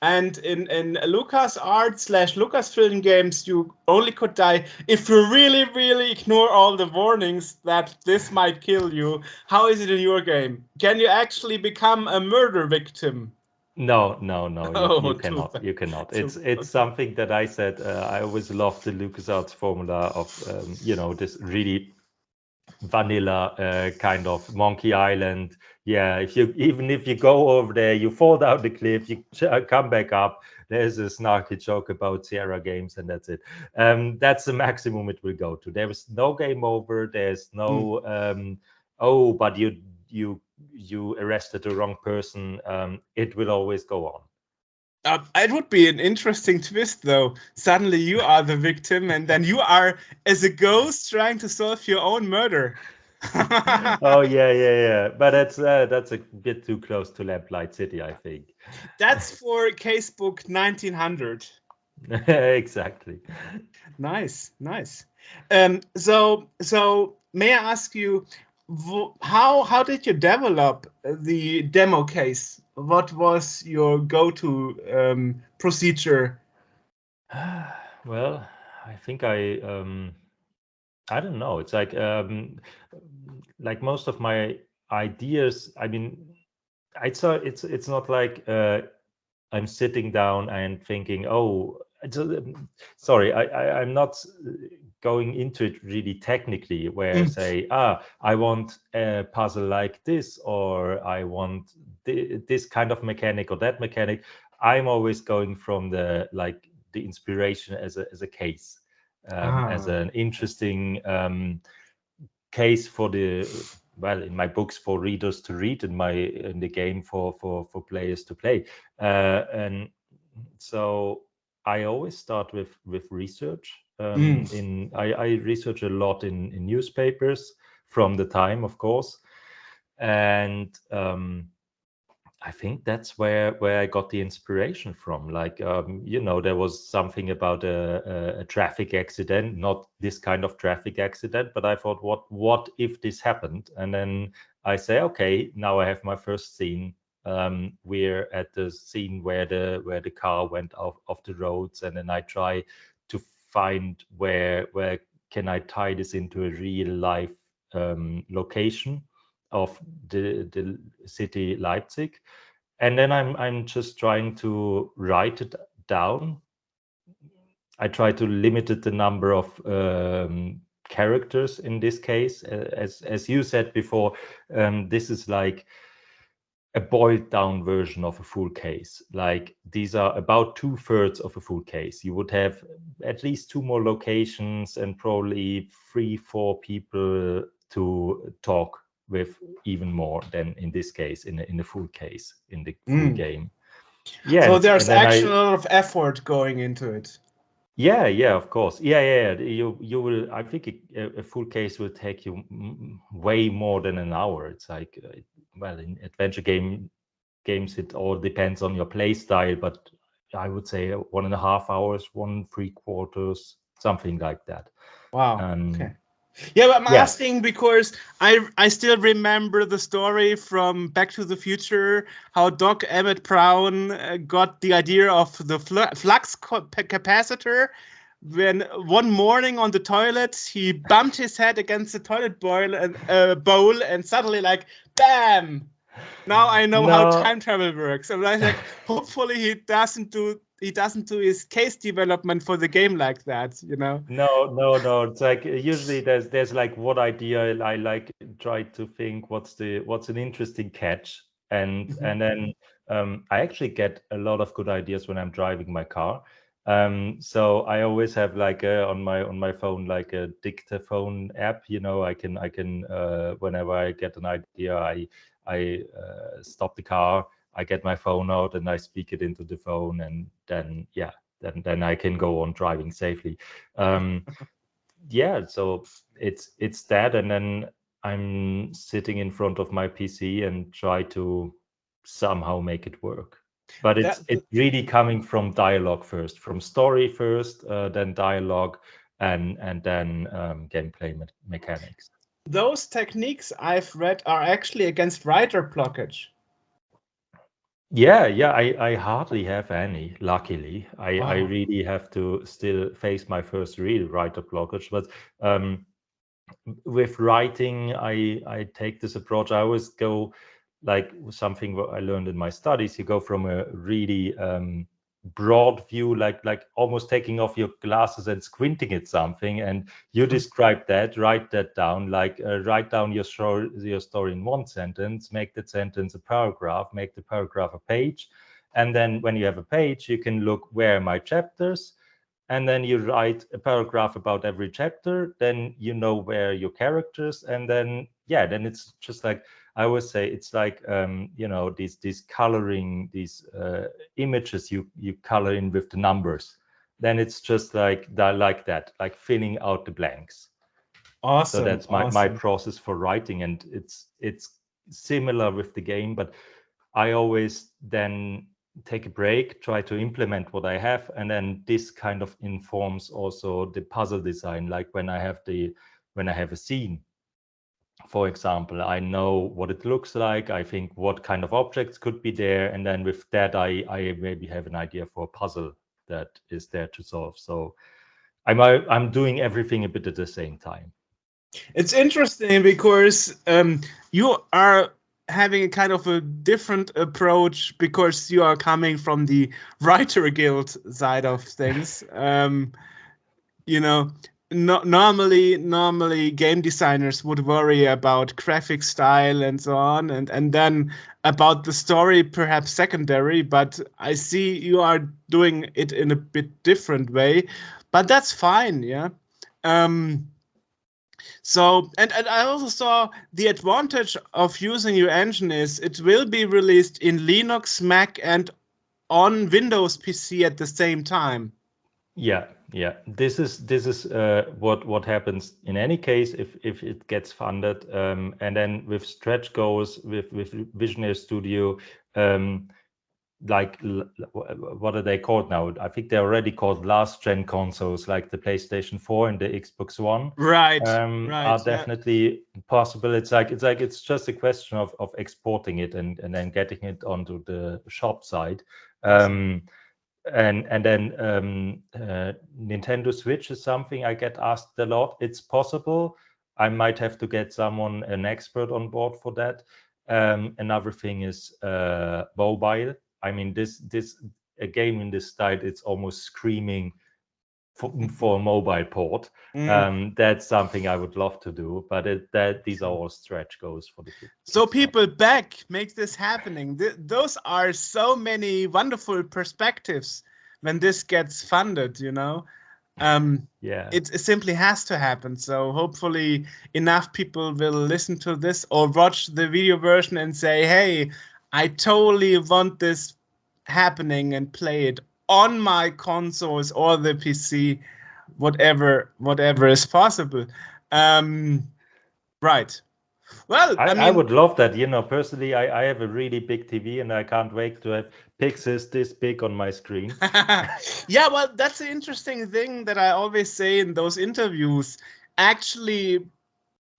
And in LucasArts/Lucasfilm games, you only could die if you really, really ignore all the warnings that this might kill you. How is it in your game? Can you actually become a murder victim? No, you cannot. You cannot. It's something that I said. I always loved the LucasArts formula of this really vanilla kind of Monkey Island. Yeah, if you go over there, you fall down the cliff, you come back up. There's a snarky joke about Sierra games, and that's it. That's the maximum it will go to. There is no game over. There's no but you arrested the wrong person. It will always go on. It would be an interesting twist, though. Suddenly you are the victim, and then you are, as a ghost, trying to solve your own murder. Oh yeah. But that's a bit too close to Lamplight City, I think. That's for Casebook 1900. Exactly. Nice. So may I ask you, how did you develop the demo case? What was your go-to procedure? Well, I think I don't know. It's like most of my ideas. I mean, it's not like I'm sitting down and thinking, sorry, I'm not going into it really technically, where I say, I want a puzzle like this, or I want this kind of mechanic or that mechanic. I'm always going from the inspiration as a case, as an interesting case for in my books for readers to read, in the game for players to play, and so I always start with research. I research a lot in newspapers from the time, of course, and I think that's where I got the inspiration from. There was something about a traffic accident, not this kind of traffic accident, but I thought, what if this happened? And then I say, okay, now I have my first scene. We're at the scene where the car went off the roads, and then I try to find where can I tie this into a real life location of the city Leipzig, and then I'm just trying to write it down. I try to limit the number of characters in this case, as you said before. This is like a boiled down version of a full case. Like, these are about 2/3 of a full case. You would have at least 2 more locations and probably 3-4 people to talk with, even more than in this case, in the full case, in the full game. Yeah. So there's actually a lot of effort going into it. Yeah, of course. Yeah. You will. I think a full case will take you way more than an hour. It's like, in adventure games, it all depends on your play style, but I would say 1.5 hours, 1.75, something like that. Wow. Okay. Yeah, but I'm asking because I still remember the story from Back to the Future, how Doc Emmett Brown got the idea of the flux capacitor when one morning on the toilet he bumped his head against the toilet bowl and suddenly, like, bam, Now I know how No. time travel works. And I like, hopefully he doesn't do his case development for the game like that, you know? No. It's like usually there's like what idea I like try to think what's an interesting catch, and then I actually get a lot of good ideas when I'm driving my car. So I always have like on my phone like a dictaphone app. You know, I can whenever I get an idea, I stop the car, I get my phone out and I speak it into the phone, and then then I can go on driving safely. Yeah, so it's that, and then I'm sitting in front of my PC and try to somehow make it work. But it's really coming from dialogue first, from story first, then dialogue, and then gameplay mechanics. Those techniques I've read are actually against writer blockage. Yeah, I hardly have any, luckily. I really have to still face my first real writer blockage. But with writing, I take this approach. I always go like something what I learned in my studies. You go from a really broad view, like almost taking off your glasses and squinting at something, and you describe that, write that down, like write down your story in one sentence, make that sentence a paragraph, make the paragraph a page, and then when you have a page, you can look, where are my chapters, and then you write a paragraph about every chapter, then you know where your characters, and then then it's just like, I always say, it's like you know, these coloring, these images you color in with the numbers, then it's just like that, like filling out the blanks. Awesome. So that's my process for writing, and it's similar with the game, but I always then take a break, try to implement what I have, and then this kind of informs also the puzzle design. Like when I have a scene, for example, I know what it looks like, I think what kind of objects could be there, and then with that I maybe have an idea for a puzzle that is there to solve. So I'm doing everything a bit at the same time. It's interesting because you are having a kind of a different approach because you are coming from the writer guild side of things. You know, normally game designers would worry about graphic style and so on, and then about the story perhaps secondary, but I see you are doing it in a bit different way, but that's fine. Yeah. So, and I also saw the advantage of using your engine is it will be released in Linux, Mac, and on Windows PC at the same time. Yeah. This is what happens in any case if it gets funded, and then with stretch goals with Visionary Studio, like what are they called now? I think they're already called last gen consoles, like the PlayStation 4 and the Xbox One. Right. Are definitely possible. It's just a question of exporting it and then getting it onto the shop side. And then Nintendo Switch is something I get asked a lot. It's possible. I might have to get an expert on board for that. Another thing is mobile. I mean, a game in this style, it's almost screaming for a mobile port. That's something I would love to do, but these are all stretch goals for the future. So people make this happening. Those are so many wonderful perspectives when this gets funded, you know. It simply has to happen. So hopefully enough people will listen to this or watch the video version and say, hey, I totally want this happening and play it on my consoles or the PC, whatever is possible. Right. Well, I would love that. You know, personally, I have a really big TV and I can't wait to have pixels this big on my screen. Yeah, well, that's the interesting thing that I always say in those interviews. Actually,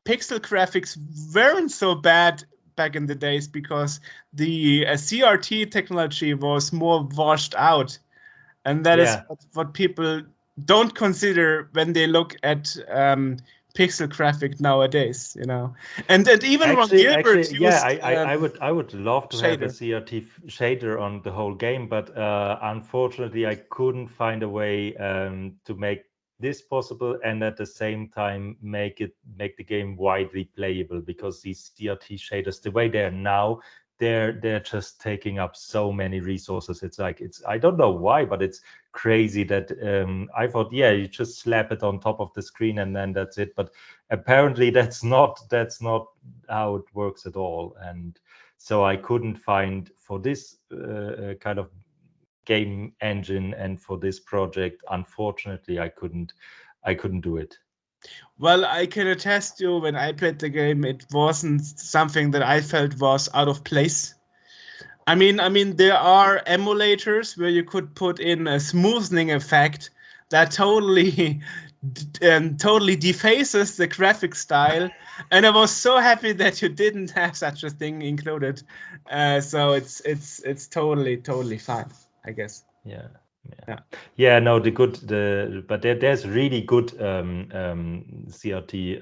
pixel graphics weren't so bad back in the days because the CRT technology was more washed out. And that is what people don't consider when they look at pixel graphic nowadays, and even Ron Gilbert used I would love to have a shader. CRT shader on the whole game, but unfortunately I couldn't find a way to make this possible and at the same time make the game widely playable, because these CRT shaders, the way they are now, they're just taking up so many resources. I don't know why, but it's crazy that I thought, you just slap it on top of the screen and then that's it. But apparently that's not how it works at all. And so I couldn't find, for this kind of game engine and for this project, unfortunately, I couldn't do it. Well, I can attest to, when I played the game, it wasn't something that I felt was out of place. I mean, there are emulators where you could put in a smoothing effect that totally defaces the graphic style, and I was so happy that you didn't have such a thing included. So it's totally fine, I guess. Yeah. No, but there's really good CRT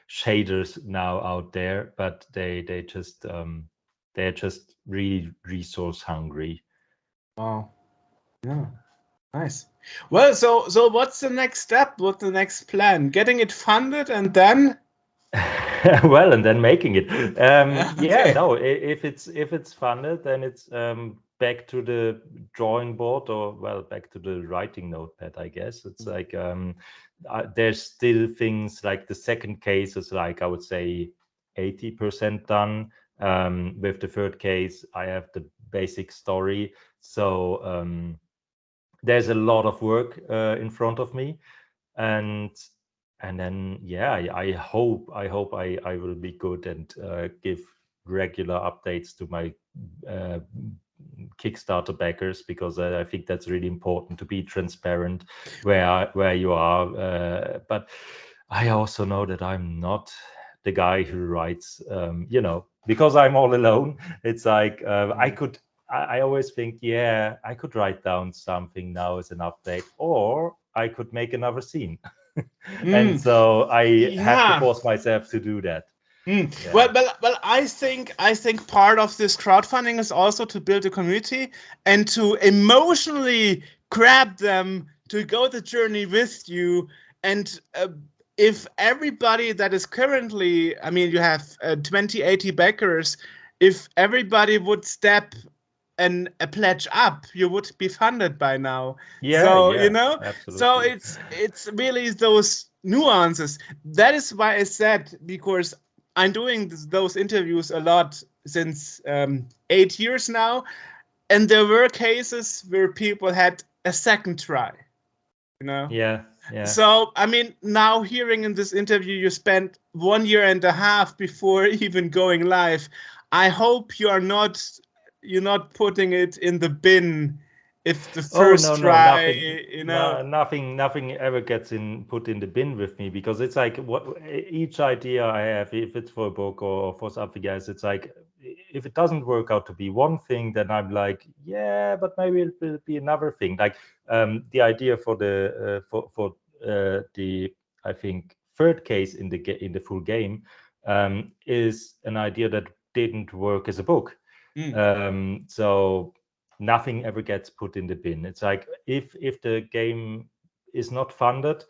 shaders now out there, but they're just really resource hungry. Wow. Yeah. Nice. Well, so what's the next step? What's the next plan? Getting it funded and then? Well, and then making it. Okay. Yeah, no. If it's funded, then it's back to the drawing board, or back to the writing notepad, I guess. It's like there's still things like the second case is like, I would say 80% done. With the third case, I have the basic story. So there's a lot of work in front of me, and then I hope I will be good and give regular updates to my Kickstarter backers, because I think that's really important, to be transparent where you are. But I also know that I'm not the guy who writes, because I'm all alone. It's like I always think, I could write down something now as an update, or I could make another scene. And so I have to force myself to do that. Yeah. Well, I think part of this crowdfunding is also to build a community and to emotionally grab them to go the journey with you. And if everybody that is currently, you have 2080 backers, if everybody would step a pledge up, you would be funded by now. Absolutely. So it's really those nuances. That is why I said, because I'm doing those interviews a lot since 8 years now, and there were cases where people had a second try. Yeah. So now hearing in this interview you spent 1.5 years before even going live, I hope you're not putting it in the bin if the first try. Nothing ever gets put in the bin with me, because it's like each idea I have, if it's for a book or for something else, it's like, if it doesn't work out to be one thing, then I'm like, but maybe it will be another thing. Like the idea for the the I think third case in the full game is an idea that didn't work as a book. So nothing ever gets put in the bin. It's like, if the game is not funded,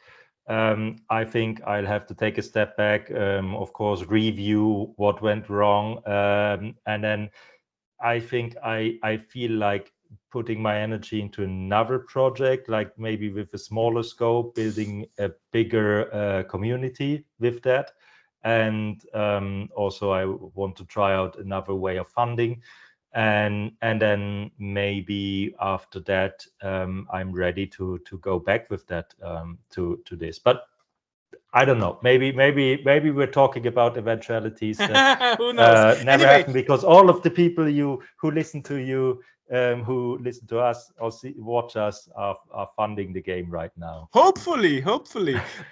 I think I'll have to take a step back, of course, review what went wrong, and then I think I feel like putting my energy into another project, like maybe with a smaller scope, building a bigger community with that. And also I want to try out another way of funding, and then maybe after that I'm ready to go back with that to this. But I don't know. Maybe we're talking about eventualities that Who knows? never happen, because all of the people who listen to you who listen to us or watch us are funding the game right now. Hopefully.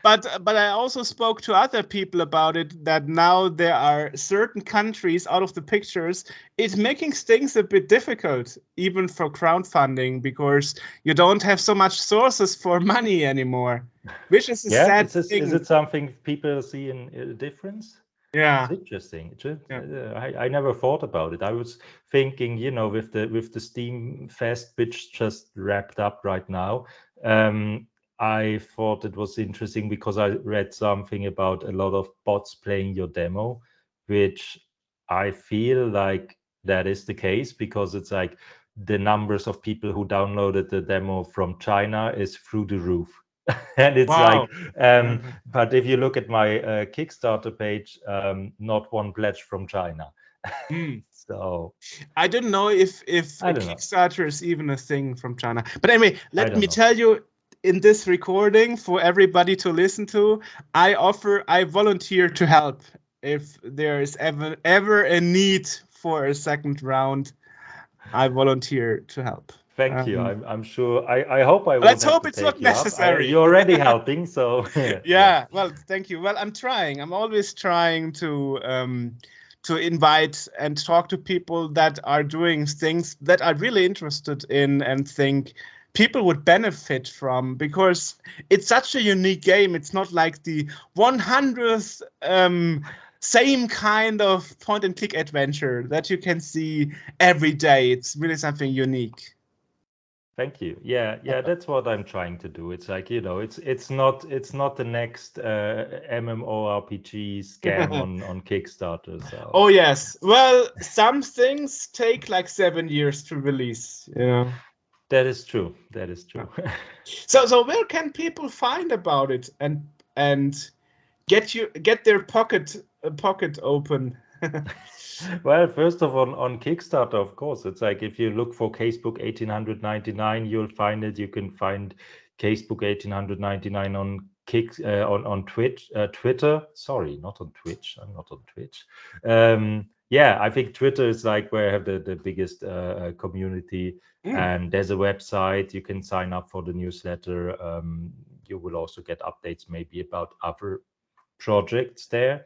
But I also spoke to other people about it, that now there are certain countries out of the pictures. It's making things a bit difficult, even for crowdfunding, because you don't have so much sources for money anymore, which is a sad thing. Is it something people see in a difference? Yeah. It's interesting. I never thought about it. I was thinking, with the Steam Fest, which just wrapped up right now, I thought it was interesting because I read something about a lot of bots playing your demo, which I feel like that is the case, because it's like the numbers of people who downloaded the demo from China is through the roof. And it's Wow. but if you look at my Kickstarter page, not one pledge from China. So I don't know if Kickstarter is even a thing from China. But anyway, let me tell you, in this recording, for everybody to listen to, I volunteer to help if there is ever a need for a second round. I volunteer to help. Thank you. I'm sure. I hope I. Let's hope it's not necessary. You're already helping, so. Yeah. Well, thank you. Well, I'm trying. I'm always trying to invite and talk to people that are doing things that are really interested in and think people would benefit from, because it's such a unique game. It's not like the 100th same kind of point and click adventure that you can see every day. It's really something unique. Thank you. Yeah, that's what I'm trying to do. It's like, it's not the next MMORPG scam on Kickstarter. So. Oh yes. Well, some things take like 7 years to release. That is true. So where can people find about it and get their pocket open? Well, first of all, on Kickstarter, of course, it's like if you look for Casebook 1899, you'll find it. You can find Casebook 1899 on on Twitter. Sorry, not on Twitch. I'm not on Twitch. I think Twitter is like where I have the biggest community, and there's a website. You can sign up for the newsletter. You will also get updates maybe about other projects there.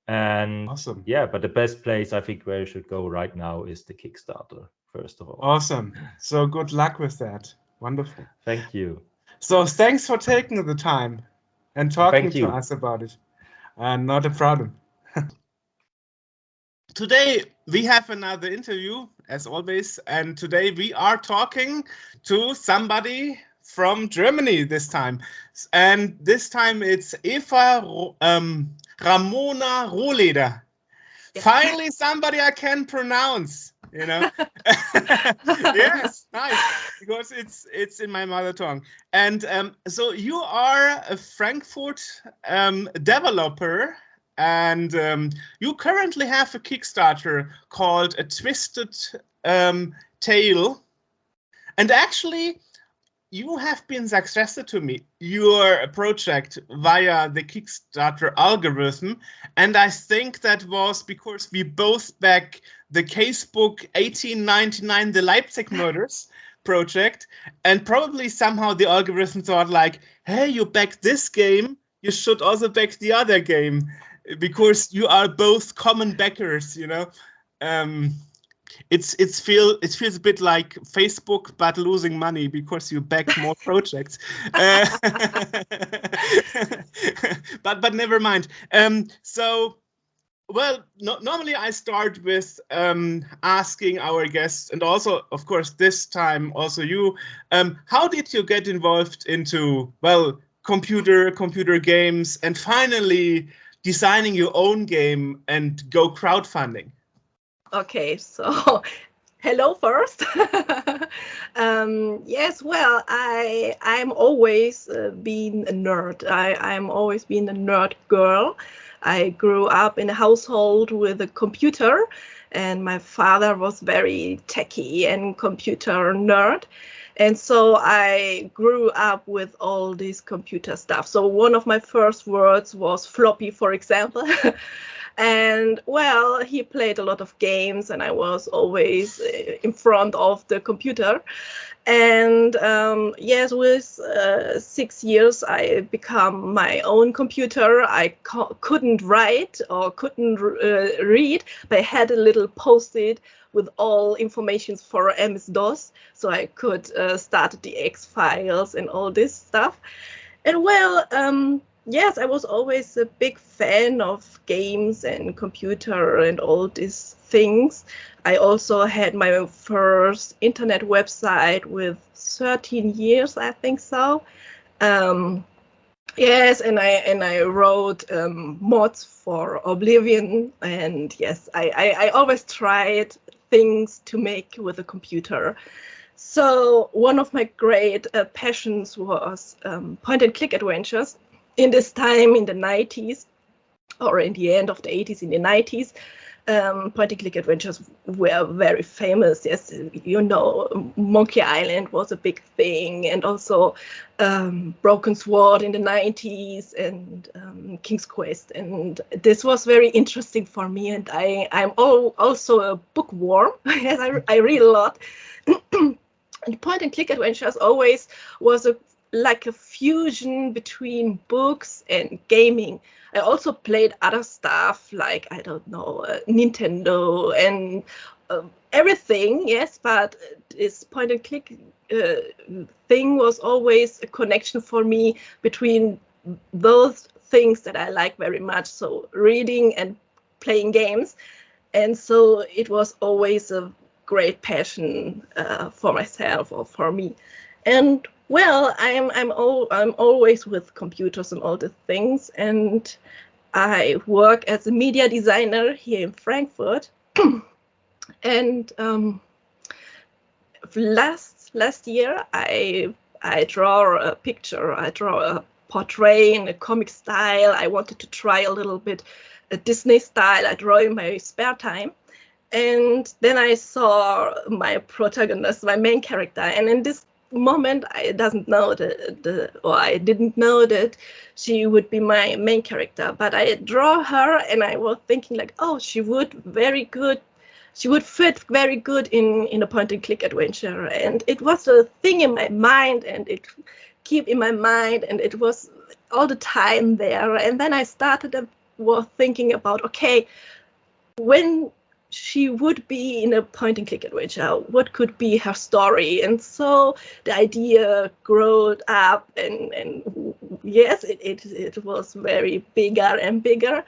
And awesome. Yeah, but the best place I think where you should go right now is the Kickstarter, first of all. Awesome. So good luck with that. Wonderful. Thank you. So thanks for taking the time and talking to us about it. Not a problem. Today we have another interview, as always, and today we are talking to somebody from Germany this time. And this time it's Eva-Ramona Rohleder. Yeah. Finally, somebody I can pronounce, Yes, nice, because it's in my mother tongue. And so you are a Frankfurt developer, and you currently have a Kickstarter called A Twisted Tale. And actually, you have been successful to me, your project, via the Kickstarter algorithm. And I think that was because we both back the Casebook 1899, the Leipzig Murders project. And probably somehow the algorithm thought like, hey, you back this game, you should also back the other game, because you are both common backers, It feels a bit like Facebook, but losing money because you back more projects. But never mind. Normally I start with asking our guests, and also, of course, this time also you, how did you get involved into computer games and finally designing your own game and go crowdfunding? Okay, so hello first. Yes, well, I'm always been a nerd. I'm always been a nerd girl. I grew up in a household with a computer, and my father was very techie and computer nerd. And so I grew up with all this computer stuff. So one of my first words was floppy, for example. And well, he played a lot of games, and I was always in front of the computer. And yes, with 6 years, I become my own computer. I couldn't write or couldn't read, but I had a little post-it with all informations for MS-DOS, so I could start the X-files and all this stuff. And well, yes, I was always a big fan of games and computer and all these things. I also had my first internet website with 13 years, I think so. Yes, and I wrote mods for Oblivion, and yes, I always tried things to make with a computer. So one of my great passions was point-and-click adventures. In this time, in the 90s, or in the end of the 80s, in the 90s, point-and-click adventures were very famous. Yes, you know, Monkey Island was a big thing, and also Broken Sword in the 90s, and King's Quest. And this was very interesting for me, and I'm also a bookworm. Yes, I read a lot. And point-and-click adventures always was like a fusion between books and gaming. I also played other stuff like, I don't know, Nintendo and everything, yes, but this point-and-click thing was always a connection for me between those things that I like very much, so reading and playing games. And so it was always a great passion for myself or for me. And well, I'm always with computers and all the things, and I work as a media designer here in Frankfurt. And last year I draw a picture, I draw a portrait in a comic style. I wanted to try a little bit a Disney style. I draw in my spare time. And then I saw my protagonist, my main character, and in this moment I didn't know that she would be my main character, but I draw her and I was thinking like, oh, she would fit very good in a point-and-click adventure. And it was a thing in my mind, and it kept in my mind, and it was all the time there. And then I started thinking about, okay, when she would be in a point-and-click adventure, what could be her story? And so the idea grew up, and yes, it was very bigger and bigger.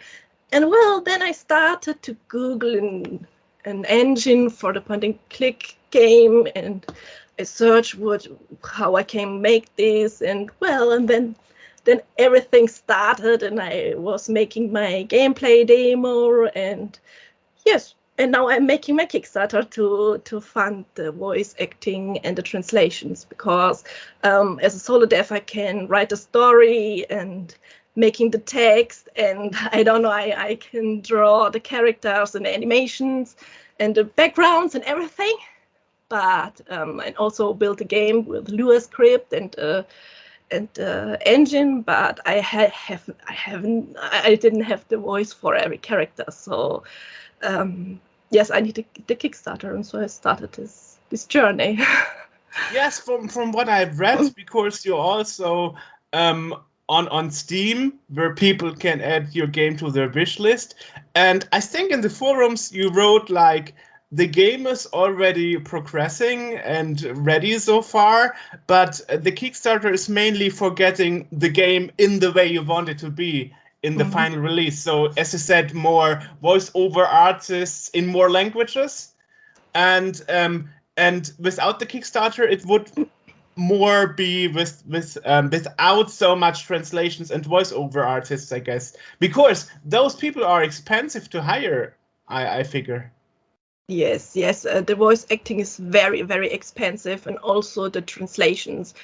And well, then I started to Google an engine for the point-and-click game, and I searched how I can make this, and well, and then everything started, and I was making my gameplay demo, and yes. And now I'm making my Kickstarter to fund the voice acting and the translations, because as a solo dev I can write a story and making the text, and I don't know, I can draw the characters and the animations and the backgrounds and everything. But I also built a game with Lua script and engine, but I didn't have the voice for every character, so. Yes, I needed the Kickstarter, and so I started this journey. Yes, from what I've read, because you're also on Steam, where people can add your game to their wish list. And I think in the forums you wrote like, the game is already progressing and ready so far, but the Kickstarter is mainly for getting the game in the way you want it to be in the final release. So as I said, more voiceover artists in more languages, and without the Kickstarter, it would more be without so much translations and voiceover artists, I guess, because those people are expensive to hire, I figure. Yes, the voice acting is very, very expensive, and also the translations.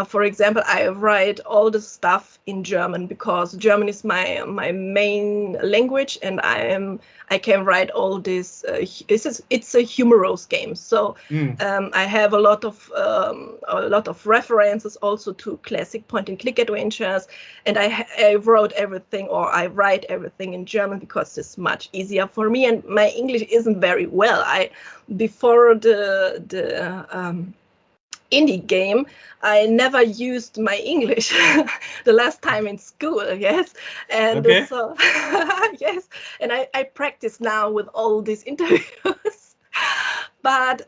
For example, I write all the stuff in German because German is my main language, and I can write all this. It's a humorous game, so I have a lot of references also to classic point-and-click adventures, and I wrote everything, or I write everything in German because it's much easier for me. And my English isn't very well. Before the indie game, I never used my English the last time in school, yes. And so, yes, and I practice now with all these interviews. But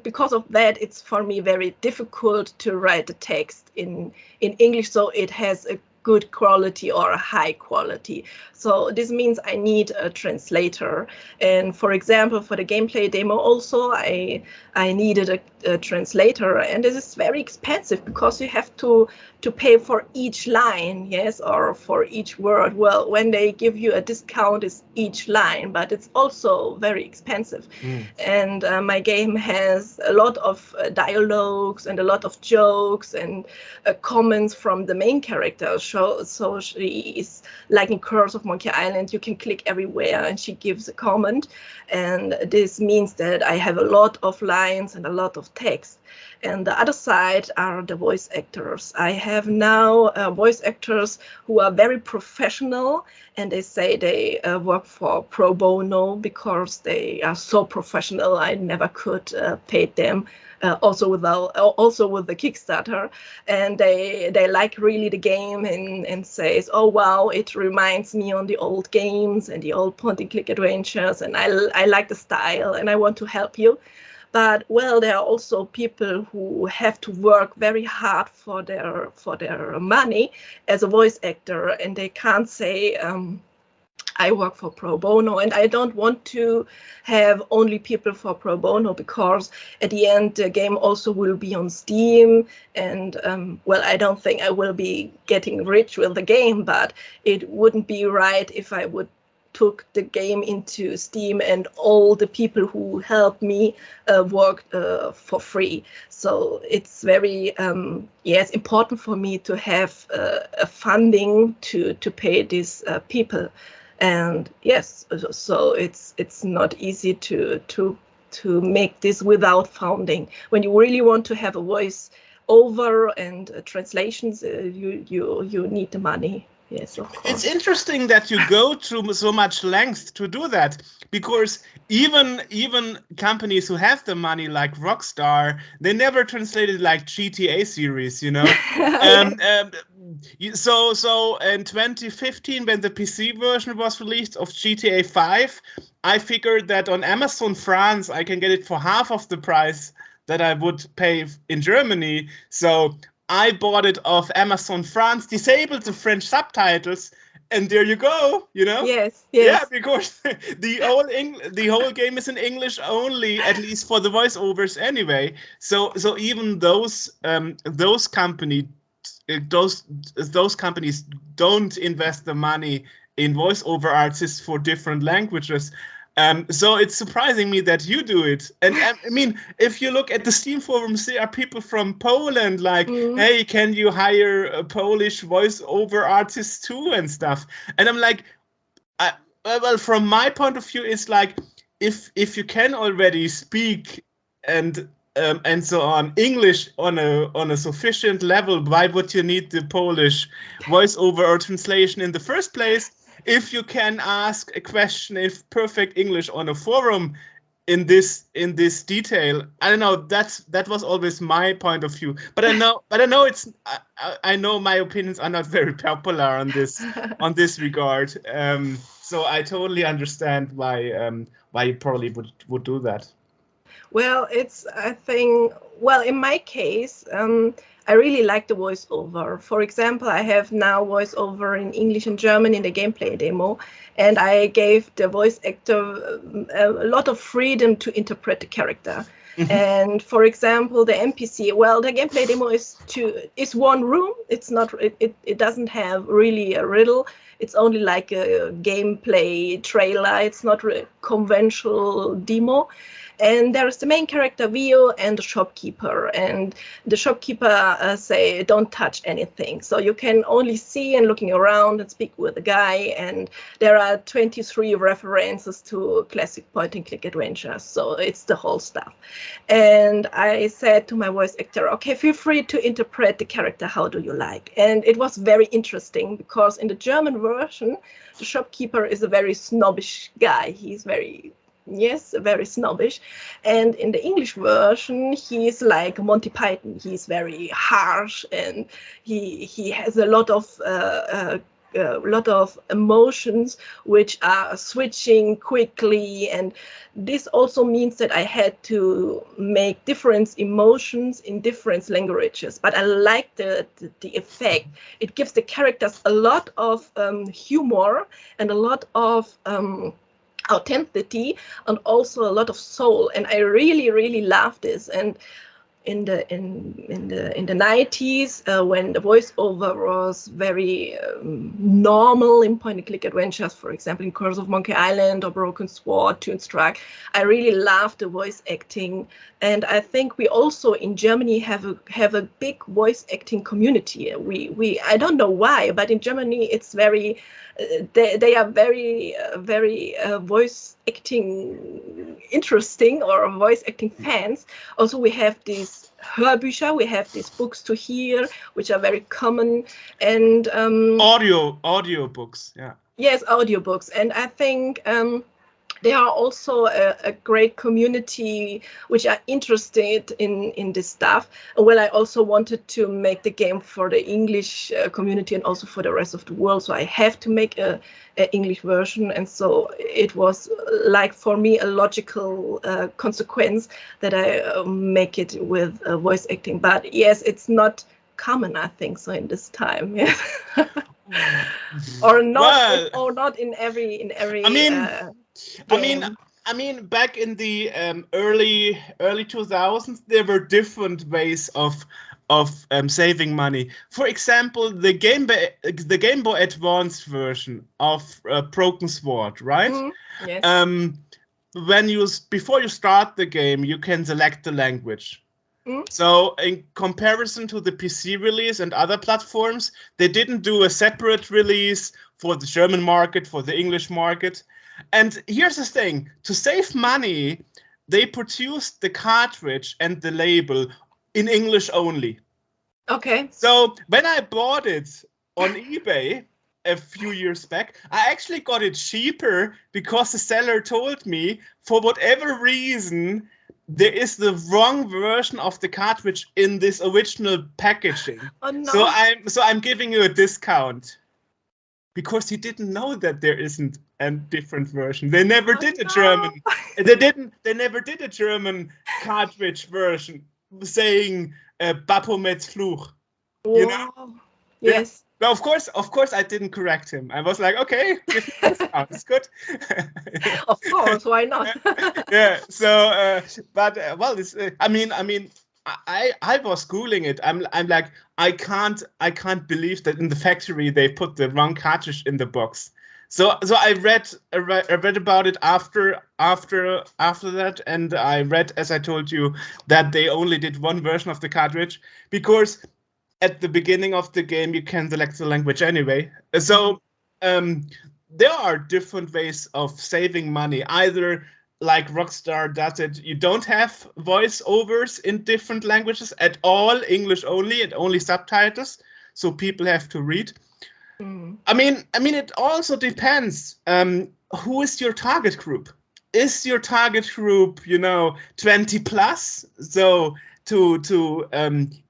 because of that, it's for me very difficult to write the text in English, so it has a good quality or a high quality. So this means I need a translator. And for example, for the gameplay demo also, I needed a translator, and this is very expensive because you have to pay for each line, yes, or for each word. Well, when they give you a discount, it's each line, but it's also very expensive. And my game has a lot of dialogues and a lot of jokes and comments from the main character. So she is like in Curse of Monkey Island, you can click everywhere and she gives a comment. And this means that I have a lot of lines and a lot of text. And the other side are the voice actors. I have now voice actors who are very professional, and they say they work for pro bono because they are so professional. I never could pay them. Also with the Kickstarter, and they like really the game and says, oh wow, it reminds me on the old games and the old point-and-click adventures, and I like the style and I want to help you. But well, there are also people who have to work very hard for their money as a voice actor, and they can't say, I work for pro bono. And I don't want to have only people for pro bono, because at the end the game also will be on Steam, and well, I don't think I will be getting rich with the game, but it wouldn't be right if I would took the game into Steam and all the people who helped me worked for free. So it's very it's important for me to have a funding to pay these people. And yes, so it's not easy to make this without funding. When you really want to have a voice over and translations, you need the money. Yes, of course. It's interesting that you go through so much length to do that, because even companies who have the money, like Rockstar, they never translated like GTA series, you know. So in 2015, when the PC version was released of GTA 5, I figured that on Amazon France I can get it for half of the price that I would pay in Germany. So I bought it off Amazon France, disabled the French subtitles, and there you go, you know? Yes. Yeah, because the whole game is in English only, at least for the voiceovers anyway. So even those companies don't invest the money in voiceover artists for different languages. So it's surprising me that you do it. And I mean, if you look at the Steam forums, there are people from Poland like, hey, can you hire a Polish voiceover artist too and stuff? And I'm like, well, from my point of view, it's like, if you can already speak and so on English on a sufficient level, why would you need the Polish voiceover or translation in the first place? If you can ask a question in perfect English on a forum in this detail, I don't know. That was always my point of view. But I know I know my opinions are not very popular on this regard. So I totally understand why you probably would do that. Well, I think in my case, I really like the voiceover. For example, I have now voiceover in English and German in the gameplay demo, and I gave the voice actor a lot of freedom to interpret the character. And for example, the NPC, the gameplay demo is one room. It's not. It doesn't have really a riddle. It's only like a gameplay trailer. It's not a conventional demo. And there is the main character, Vio, and the shopkeeper. And the shopkeeper say, don't touch anything. So you can only see and looking around and speak with the guy. And there are 23 references to classic point-and-click adventures. So it's the whole stuff. And I said to my voice actor, okay, feel free to interpret the character. How do you like? And it was very interesting because in the German version, the shopkeeper is a very snobbish guy. He's very snobbish. And in the English version, he's like Monty Python. He's very harsh, and he has a lot of emotions which are switching quickly. And this also means that I had to make different emotions in different languages. But I like the effect. It gives the characters a lot of humor and a lot of authenticity and also a lot of soul, and I really love this. And in the 90s, when the voiceover was very normal in point-and-click adventures, for example in Curse of Monkey Island or Broken Sword, Toonstruck, I really loved the voice acting. And I think we also in Germany have a big voice acting community. We I don't know why, but in Germany it's very they are very voice acting interesting, or voice acting fans. Also, we have these Hörbücher, we have these books to hear, which are very common, and audio books, yeah. Yes, audiobooks. And I think there are also a great community which are interested in this stuff. Well, I also wanted to make the game for the English community and also for the rest of the world, so I have to make a English version. And so it was like for me a logical consequence that I make it with voice acting. But yes, it's not common, I think so, in this time. Yeah. or not in every I mean, back in the early 2000s, there were different ways of saving money. For example, the Game Boy Advance version of Broken Sword, right? Yes. Before you start the game, you can select the language. So in comparison to the PC release and other platforms, they didn't do a separate release for the German market, for the English market. And here's the thing, to save money, they produced the cartridge and the label in English only. Okay. So when I bought it on eBay a few years back, I actually got it cheaper because the seller told me, for whatever reason, there is the wrong version of the cartridge in this original packaging. Oh, no. So I'm giving you a discount. Because he didn't know that there isn't a different version. They never did a German. They never did a German cartridge version saying Baphomets Fluch. You know? Yes. Yeah. Well, of course, I didn't correct him. I was like, okay, give me a discount. It's good. Of course, why not? Yeah. So, well, it's. I mean. I was Googling it. I'm like, I can't believe that in the factory they put the wrong cartridge in the box. So I read about it after that, and I read, as I told you, that they only did one version of the cartridge because at the beginning of the game you can select the language anyway. So there are different ways of saving money. Either like Rockstar does it, you don't have voiceovers in different languages at all, English only, and only subtitles, so people have to read. I mean, it also depends. Who is your target group? Is your target group, 20 plus? So to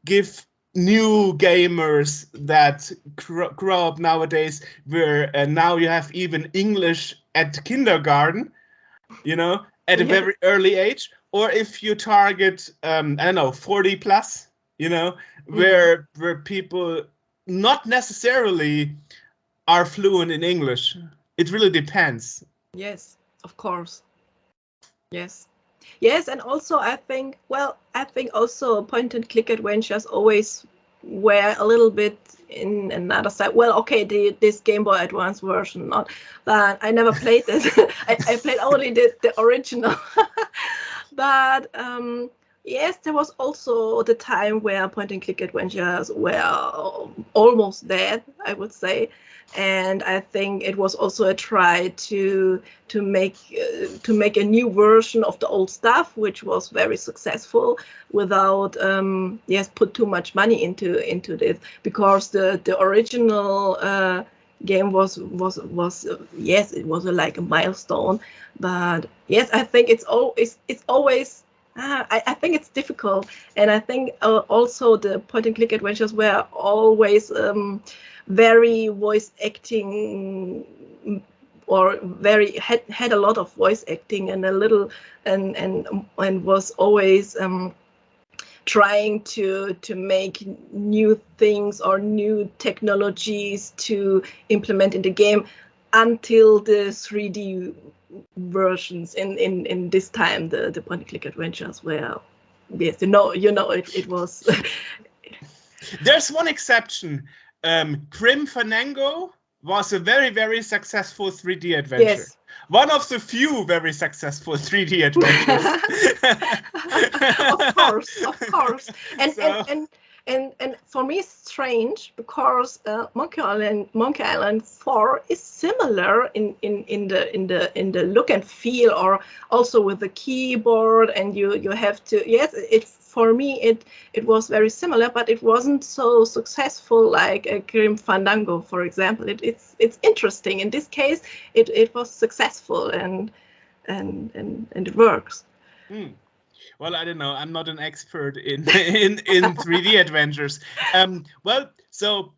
give new gamers that grow up nowadays, where now you have even English at kindergarten, at a very early age, or if you target, 40 plus, where people not necessarily are fluent in English. It really depends. Yes, of course. Yes, and also I think also point and click adventures always were a little bit in another side. Well, okay, this Game Boy Advance version, but I never played this. I played only the original. But yes, there was also the time where point-and-click adventures were almost dead, I would say, and I think it was also a try to make a new version of the old stuff, which was very successful without put too much money into this, because the original game was yes, it was like a milestone, but yes, I think it's always I think it's difficult, and I think also the point-and-click adventures were always very voice acting, or very had a lot of voice acting, and a little and was always trying to make new things or new technologies to implement in the game until the 3D versions in this time the point-and-click adventures were, yes, it was. There's one exception. Grim Fandango was a very, very successful 3D adventure. Yes. One of the few very successul 3D adventures. Of course. And for me, it's strange because Monkey Island 4 is similar in the look and feel, or also with the keyboard, and you have to, yes, it's, for me it was very similar, but it wasn't so successful like a Grim Fandango, for example. It's interesting. In this case, it was successful and it works. Well, I don't know. I'm not an expert in 3D adventures. Well, so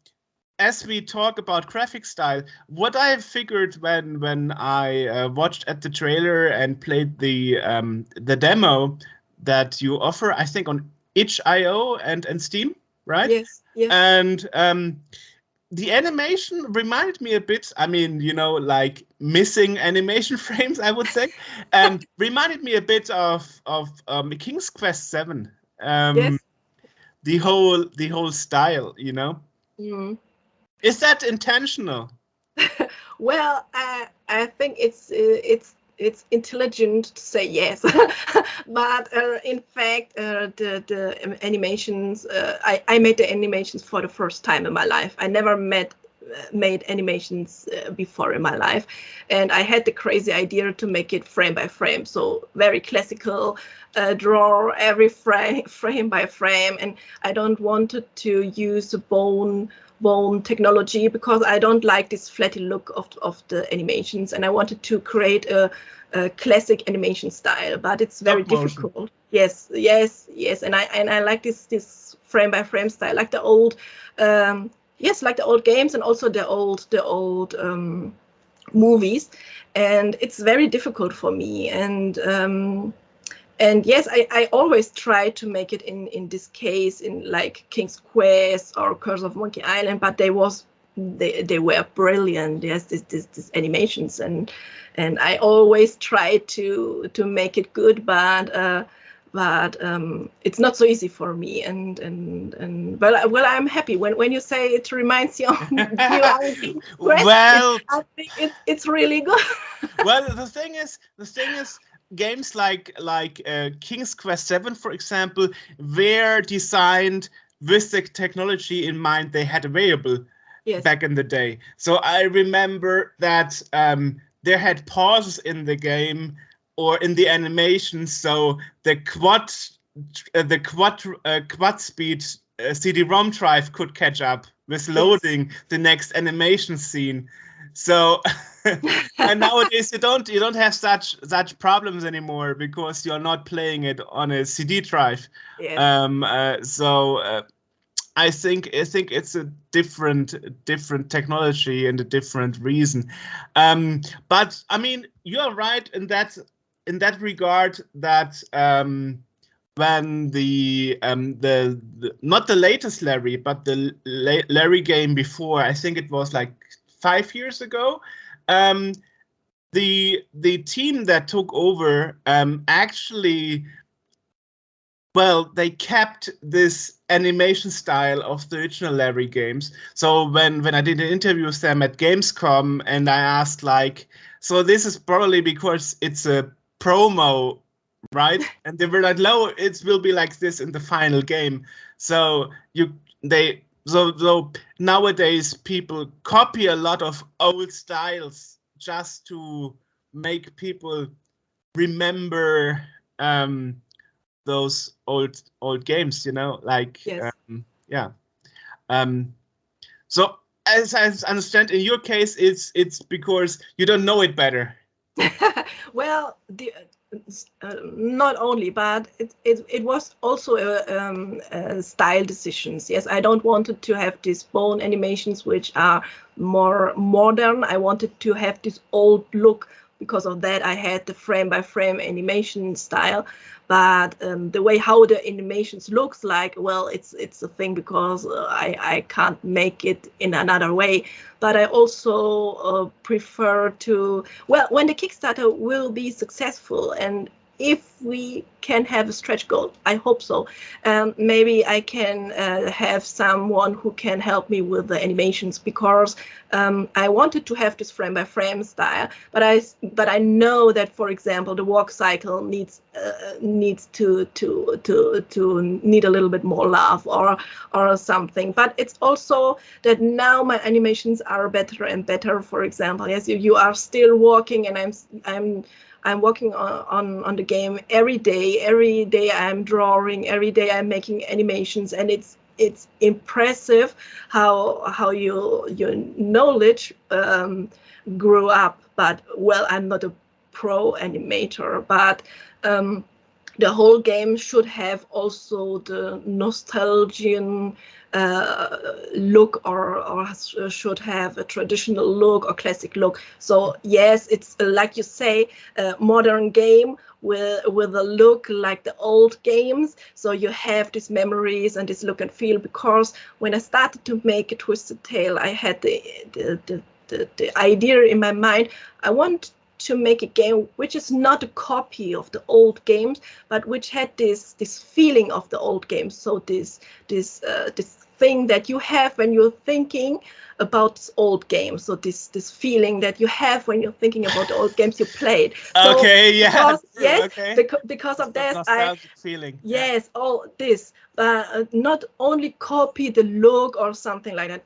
as we talk about graphic style, what I figured when I watched at the trailer and played the demo that you offer, I think on itch.io and Steam, right? Yes. And the animation reminded me a bit, I mean, like missing animation frames, I would say, reminded me a bit of King's Quest 7. Yes. The whole style, Mm. Is that intentional? Well, I think it's intelligent to say yes, but in fact, the animations, I made the animations for the first time in my life. I never made animations before in my life, and I had the crazy idea to make it frame by frame, so very classical, draw every frame by frame, and I don't want to use the bone technology because I don't like this flatty look of the animations, and I wanted to create a classic animation style, but it's very difficult. Yes, and I like this frame by frame style, like the old like the old games and also the old movies, and it's very difficult for me. And yes, I always try to make it in this case in like King's Quest or Curse of Monkey Island, but they were brilliant. Yes, this animations, and I always try to make it good, but it's not so easy for me. And well, I'm happy when you say it reminds you of you. Well, I think it's really good. Well, the thing is, games like King's Quest 7, for example, were designed with the technology in mind they had available back in the day. So I remember that there had pauses in the game or in the animation, so the quad speed CD-ROM drive could catch up with loading the next animation scene. So and nowadays you don't have such problems anymore because you're not playing it on a CD drive. I think it's a different technology and a different reason. But I mean, you're right in that regard that when the not the latest Larry, but the Larry game before, I think it was like 5 years ago, the team that took over actually, well, they kept this animation style of the original Larry games. So when I did an interview with them at Gamescom, and I asked like, so this is probably because it's a promo right? And they were like, no, it will be like this in the final game. So nowadays people copy a lot of old styles just to make people remember those old games, like Yes. So as I understand, in your case, it's because you don't know it better. Well, not only, but it was also style decisions. Yes, I don't wanted to have these bone animations which are more modern. I wanted to have this old look. Because of that, I had the frame-by-frame animation style. But the way how the animations looks like, well, it's a thing because I can't make it in another way. But I also prefer to, well, when the Kickstarter will be successful, and if we can have a stretch goal, I hope so. Maybe I can have someone who can help me with the animations, because I wanted to have this frame by frame style, but I know that, for example, the walk cycle needs to need a little bit more love or something. But it's also that now my animations are better and better. For example, yes, you are still walking, and I'm working on the game every day. Every day I'm drawing. Every day I'm making animations, and it's impressive how your knowledge grew up. But well, I'm not a pro animator, but the whole game should have also the nostalgian look, or should have a traditional look or classic look. So yes, it's like you say, a modern game with a look like the old games. So you have these memories and this look and feel. Because when I started to make a Twisted Tale, I had the idea in my mind. I want to make a game which is not a copy of the old games, but which had this feeling of the old games. So this thing that you have when you're thinking about this old game. So this feeling that you have when you're thinking about the old games you played. So Okay, yeah. Because, yes, okay. because of that, nostalgic feeling. Yes, all this, but not only copy the look or something like that.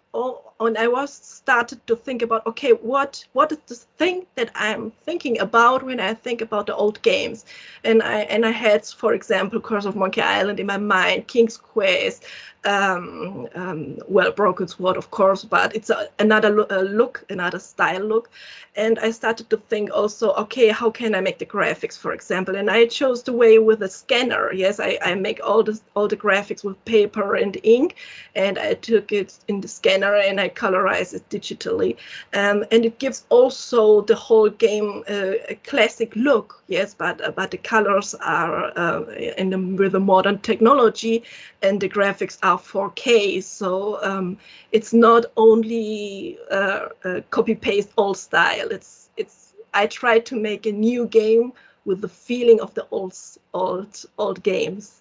And I was started to think about, okay, what is this thing that I'm thinking about when I think about the old games? And I had, for example, Curse of Monkey Island in my mind, King's Quest, well, Broken Sword, of course, but it's another look, another style look. And I started to think also, okay, how can I make the graphics, for example? And I chose the way with a scanner. Yes, I make all the graphics with paper and ink, and I took it in the scanner and I colorize it digitally. And it gives also the whole game a classic look. Yes, but the colors are with the modern technology, and the graphics are 4K. So it's not only copy paste old style. I try to make a new game with the feeling of the old games.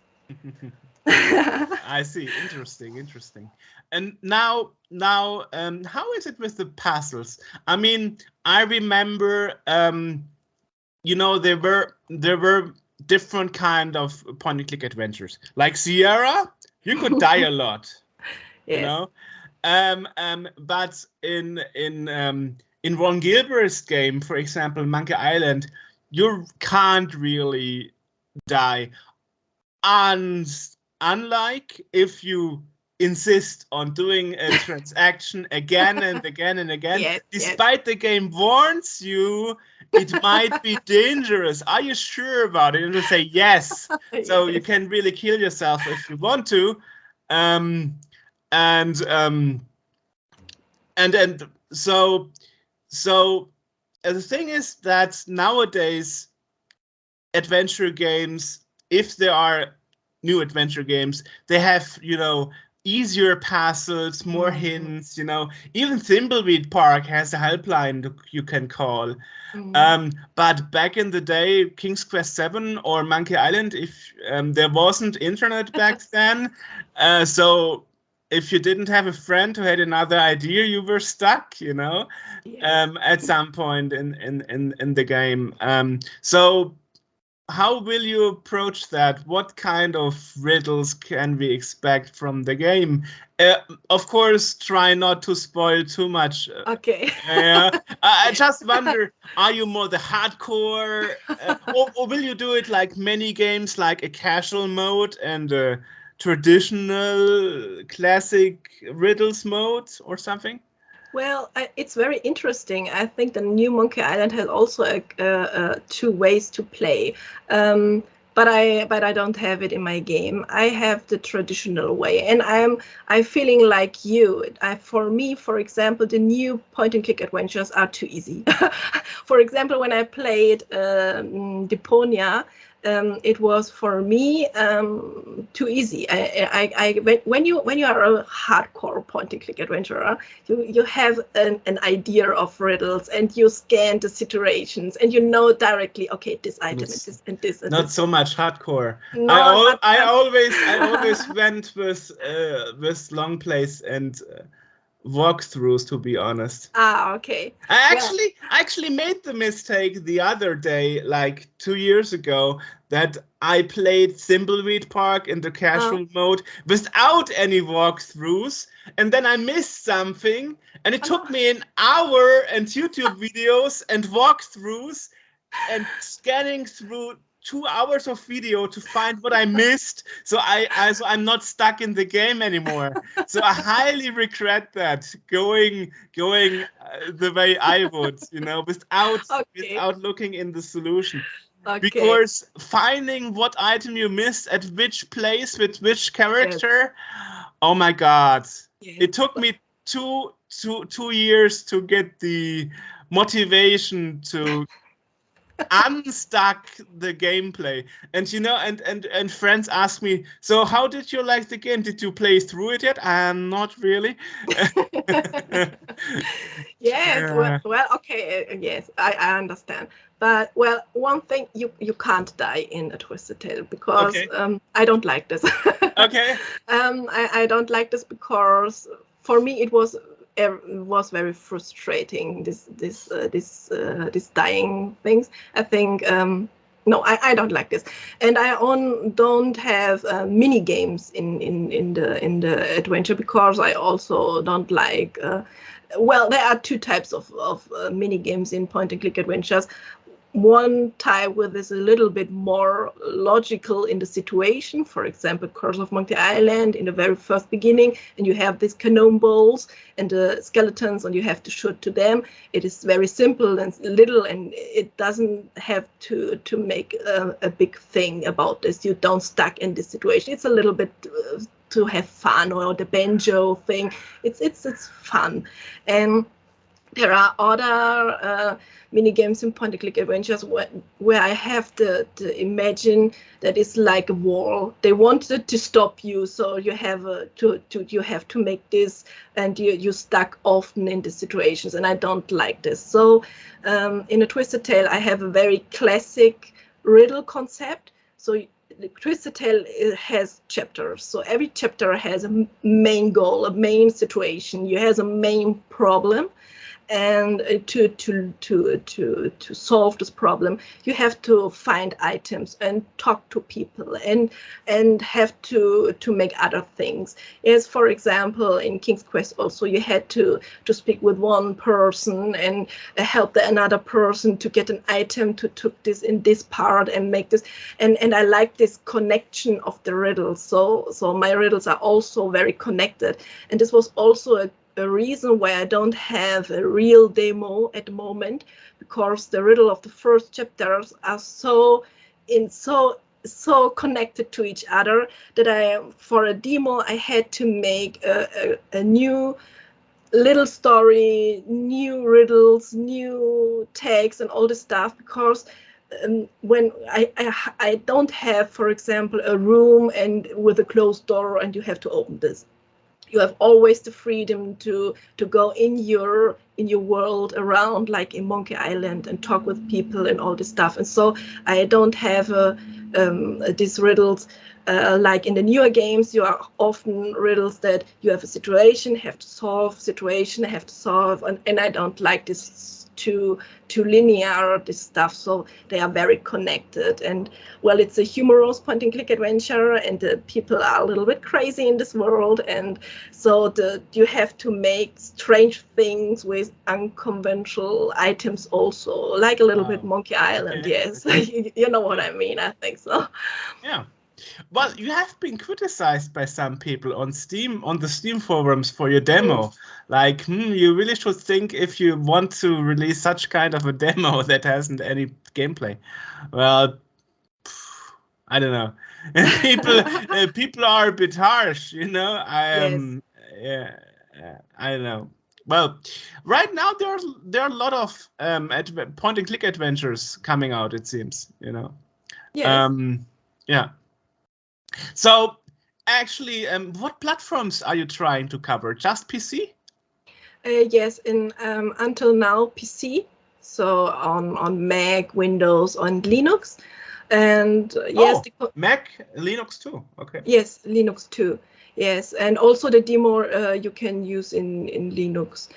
I see. Interesting. And now, how is it with the puzzles? I mean, I remember, there were different kind of point-and-click adventures. Like Sierra, you could die a lot, Yes. But in Ron Gilbert's game, for example, Monkey Island, you can't really die. Unlike if you insist on doing a transaction again and again and again, Yes, despite the game warns you it might be dangerous. Are you sure about it? And you say yes. So you can really kill yourself if you want to. So the thing is that nowadays adventure games, if there are new adventure games, they have, easier puzzles, more hints, even Thimbleweed Park has a helpline you can call. But back in the day, King's Quest 7 or Monkey Island, if there wasn't internet back then, so if you didn't have a friend who had another idea, you were stuck, at some point in the game. So how will you approach that? What kind of riddles can we expect from the game? Of course, try not to spoil too much. Okay. I just wonder, are you more the hardcore, or will you do it like many games, like a casual mode and a traditional classic riddles mode or something? Well, it's very interesting. I think the new Monkey Island has also two ways to play, but I don't have it in my game. I have the traditional way, and I'm feeling like you. For me, for example, the new point and click adventures are too easy. For example, when I played Deponia. It was for me too easy. When you are a hardcore point and click adventurer, you have an idea of riddles and you scan the situations and you know directly, okay, this item and this and this and not this. so much hardcore. No, I always went with long plays and walkthroughs, to be honest. Okay. I actually made the mistake the other day, like 2 years ago, that I played Thimbleweed Park in the casual mode without any walkthroughs, and then I missed something, and it took me an hour and YouTube videos and walkthroughs and scanning through 2 hours of video to find what I missed. So I'm not stuck in the game anymore. So I highly regret that going the way I would, without looking in the solution. Okay. Because finding what item you missed at which place with which character, oh my God. Yes. It took me two years to get the motivation to unstuck the gameplay. And and friends ask me, so how did you like the game? Did you play through it yet? Not really. Yes, well, okay, yes, I understand. But well, one thing, you can't die in a Twisted Tale because I don't like this. Okay. I don't like this because for me it was very frustrating. This dying things. I think no, I don't like this, and I don't have mini games in the adventure because I also don't like. Well, there are two types of mini games in point and click adventures. One type with is a little bit more logical in the situation. For example, Curse of Monkey Island in the very first beginning, and you have these cannonballs and the skeletons, and you have to shoot to them. It is very simple and little, and it doesn't have to make a big thing about this. You don't stuck in this situation. It's a little bit to have fun, or the banjo thing. It's fun, and there are other mini games in point and click adventures where I have to imagine that it's like a wall. They wanted to stop you, so you have to make this, and you stuck often in the situations, and I don't like this. So in a Twisted Tale, I have a very classic riddle concept. So the Twisted Tale has chapters. So every chapter has a main goal, a main situation. You have a main problem. And to solve this problem, you have to find items and talk to people and have to make other things. As for example, in King's Quest also, you had to speak with one person and help another person to get an item to took this in this part and make this. And I like this connection of the riddles. So my riddles are also very connected. And this was also a reason why I don't have a real demo at the moment, because the riddle of the first chapters are so connected to each other that for a demo I had to make a new little story, new riddles, new tags and all this stuff, because when I don't have, for example, a room and with a closed door and you have to open this. You have always the freedom to go in your world around, like in Monkey Island, and talk with people and all this stuff. And so I don't have these riddles like in the newer games. You are often riddles that you have a situation, have to solve, and I don't like this to linear this stuff, so they are very connected. And well, it's a humorous point and click adventure, and the people are a little bit crazy in this world, and so you have to make strange things with unconventional items also, like a little bit Monkey Island. Okay. Yes. You know what I mean, I think so. Yeah. Well, you have been criticized by some people on the Steam forums for your demo. Like, you really should think if you want to release such kind of a demo that hasn't any gameplay. Well, I don't know. People are a bit harsh, you know. I don't know. Well, right now there are a lot of point and click adventures coming out. It seems, you know. Yes. Yeah. So, actually, what platforms are you trying to cover? Just PC? Yes, in until now PC, so on Mac, Windows, on Linux, and yes, Mac, Linux too. Okay. Yes, Linux too. Yes, and also the demo you can use in Linux.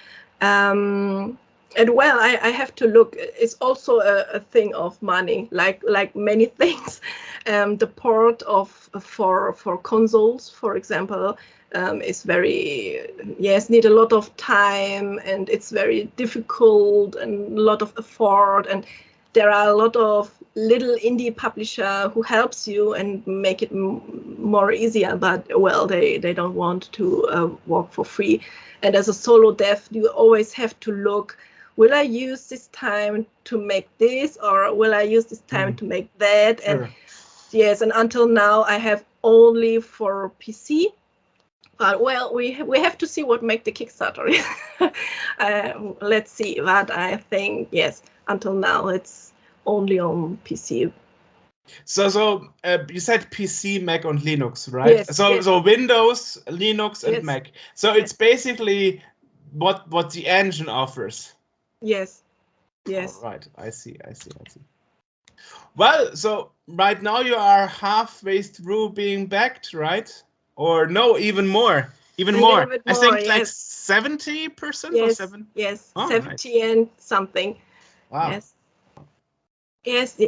And well, I have to look. It's also a thing of money, like many things. The port for consoles, for example, is need a lot of time, and it's very difficult and a lot of effort. And there are a lot of little indie publisher who helps you and make it more easier. But well, they don't want to work for free. And as a solo dev, you always have to look. Will I use this time to make this, or will I use this time to make that? Sure. And yes, and until now I have only for PC. But well, we have to see what make the Kickstarter. Let's see. But I think yes, until now it's only on PC. So you said PC, Mac, and Linux, right? Yes. So Windows, Linux, and Yes. Mac. So it's basically what the engine offers. Yes. All right, I see. Well, so right now you are halfway through being backed, right? Or no, even more. I think like 70% or 7. Yes, Oh, 70 nice. and something. Wow. Yes.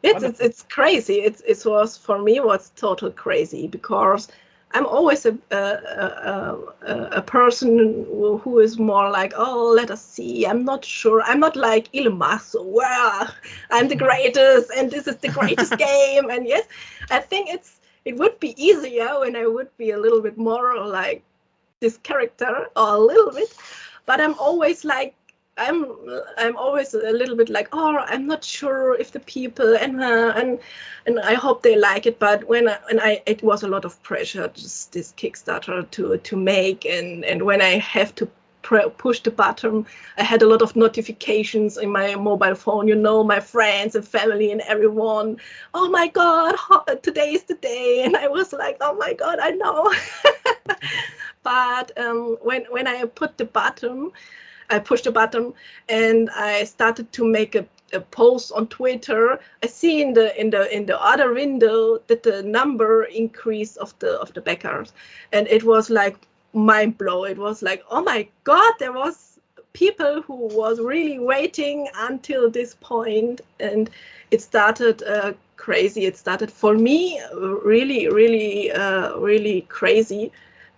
It's crazy. It was for me was total crazy, because I'm always a person who is more like, oh, let us see. I'm not sure. I'm not like Elon Musk. So, wow, I'm the greatest, and this is the greatest game. And yes, I think it would be easier when I would be a little bit more like this character, or a little bit. But I'm always like, I'm always a little bit like, oh, I'm not sure if the people and I hope they like it. But it was a lot of pressure, just this Kickstarter to make, and when I have to push the button, I had a lot of notifications in my mobile phone. You know, my friends and family and everyone. Oh my God, today is the day, and I was like, oh my God, I know. But when I pushed the button and I started to make a post on Twitter. I see in the other window that the number increase of the backers, and it was like mind blow. It was like, oh my God, there was people who was really waiting until this point, and it started crazy. It started for me really crazy.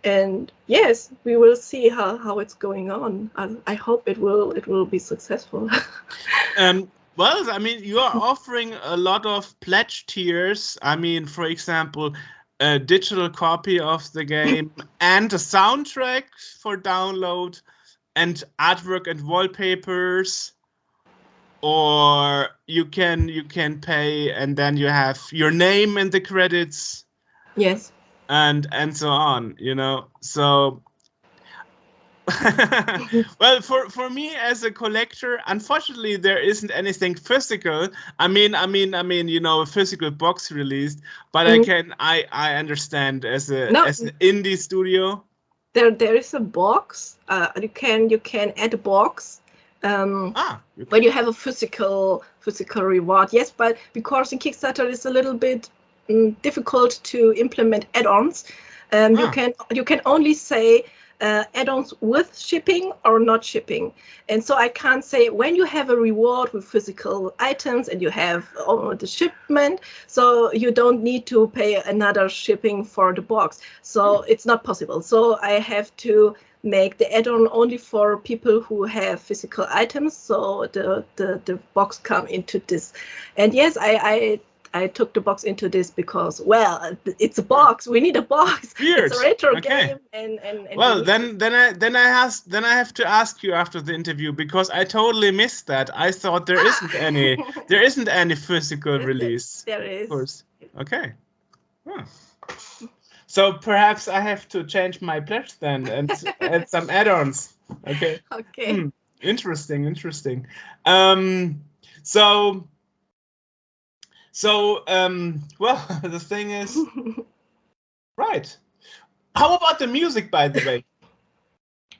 And yes, we will see how it's going on. I hope it will be successful. Well, I mean, you are offering a lot of pledge tiers. I mean, for example, a digital copy of the game and a soundtrack for download, and artwork and wallpapers. Or you can pay, and then you have your name in the credits. Yes. And so on, you know. So well, for me as a collector, unfortunately there isn't anything physical. I mean, you know, a physical box released, but I understand as an indie studio. There is a box. You can add a box. When you have a physical reward. Yes, but because in Kickstarter it's a little bit difficult to implement add-ons. You can only say add-ons with shipping or not shipping. And so I can't say when you have a reward with physical items and you have the shipment, so you don't need to pay another shipping for the box. So it's not possible. So I have to make the add-on only for people who have physical items. So the box come into this. And yes, I took the box into this because, well, it's a box. We need a box. Weird. It's a retro Okay. game, and well, then I have to ask you after the interview, because I totally missed that. I thought there isn't any physical release. There is. Of course. Okay. Huh. So perhaps I have to change my pledge then and add some add-ons. Okay. Okay. Interesting. Well, the thing is, right. How about the music, by the way?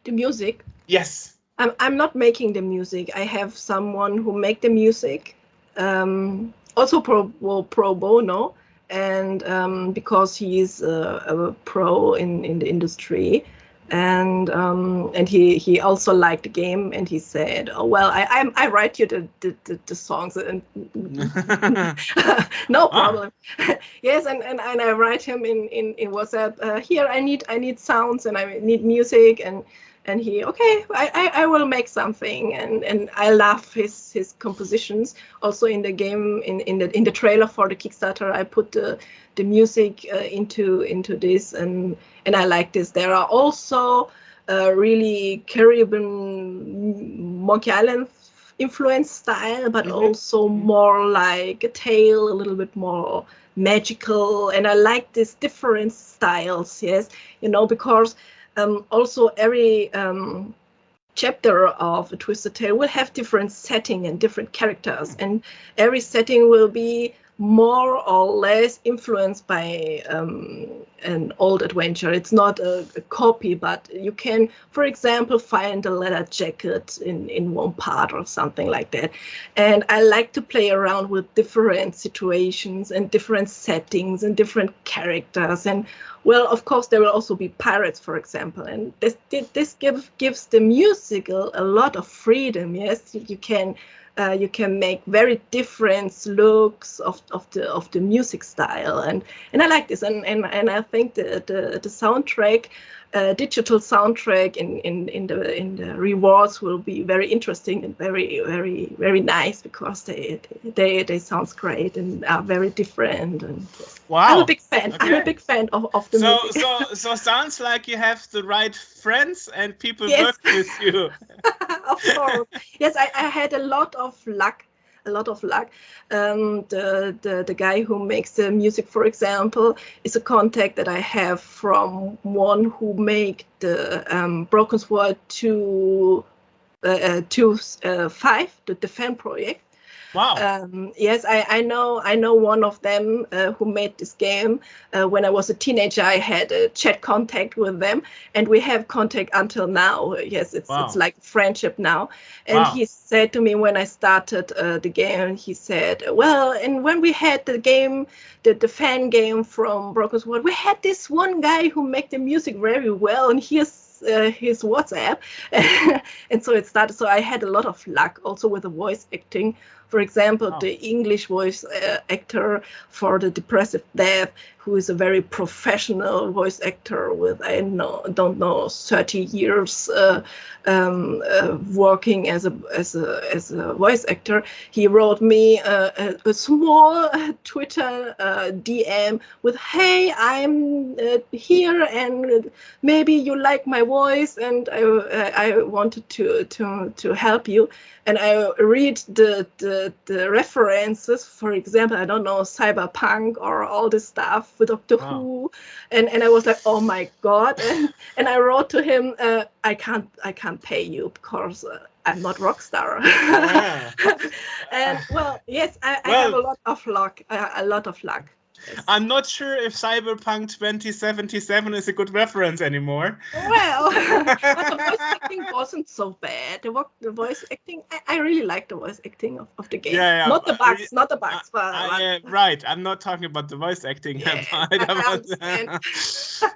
The music? Yes. I'm not making the music. I have someone who make the music, also pro bono, and because he is a pro in the industry. And he also liked the game, and he said, "Oh well, I write you the songs, and no problem." Yes, and I write him in WhatsApp. Here I need sounds and I need music, and he I will make something, and I love his compositions. Also in the game, in the trailer for the Kickstarter, I put the music into this, and I like this. There are also really Caribbean Monkey Island influence style, but also more like a tale, a little bit more magical, and I like these different styles. Yes, because also every chapter of A Twisted Tale will have different setting and different characters, and every setting will be more or less influenced by an old adventure. It's not a copy, but you can, for example, find a leather jacket in one part or something like that. And I like to play around with different situations and different settings and different characters. And well, of course, there will also be pirates, for example. And this gives the musical a lot of freedom. Yes, you can make very different looks of the music style, and I like this, and I think the soundtrack, digital soundtrack in the rewards will be very interesting and very, very, very nice, because they sound great and are very different. And wow, I'm a big fan. Okay. I'm a big fan of the music. So sounds like you have the right friends and people Yes. work with you. Of course. Yes, I had a lot of luck. The guy who makes the music, for example, is a contact that I have from one who make the Broken Sword 2.5, the fan project. Wow. Yes, I know one of them who made this game. When I was a teenager, I had a chat contact with them, and we have contact until now. Yes, it's like friendship now. And he said to me when I started the game, he said, well, and when we had the game, the fan game from Broken Sword, we had this one guy who made the music very well, and here's his WhatsApp. And so it started. So I had a lot of luck also with the voice acting. For example, the English voice actor for the Depressive Death, who is a very professional voice actor with, don't know, 30 years working as a voice actor. He wrote me a small Twitter DM with, "Hey, I'm here, and maybe you like my voice, and I wanted to help you." And I read the references, for example, I don't know, Cyberpunk or all this stuff with Doctor Who, and I was like, oh my God, and I wrote to him, I can't pay you because I'm not Rockstar. And well, yes, I have a lot of luck, I'm not sure if Cyberpunk 2077 is a good reference anymore. Well, but the voice acting wasn't so bad. The voice acting, I really like the voice acting of the game. Yeah. Not the bugs, but right. I'm not talking about the voice acting. Yeah, About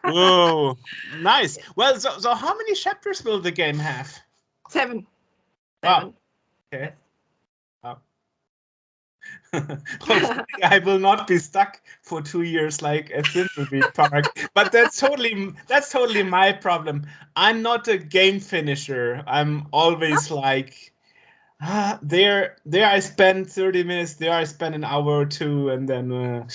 Whoa, nice. Well, so how many chapters will the game have? 7. Wow. Okay. Wow. Hopefully I will not be stuck for 2 years like a Thimbleweed Park, but that's totally my problem. I'm not a game finisher. I'm always like, there I spend 30 minutes, there I spend an hour or two, and then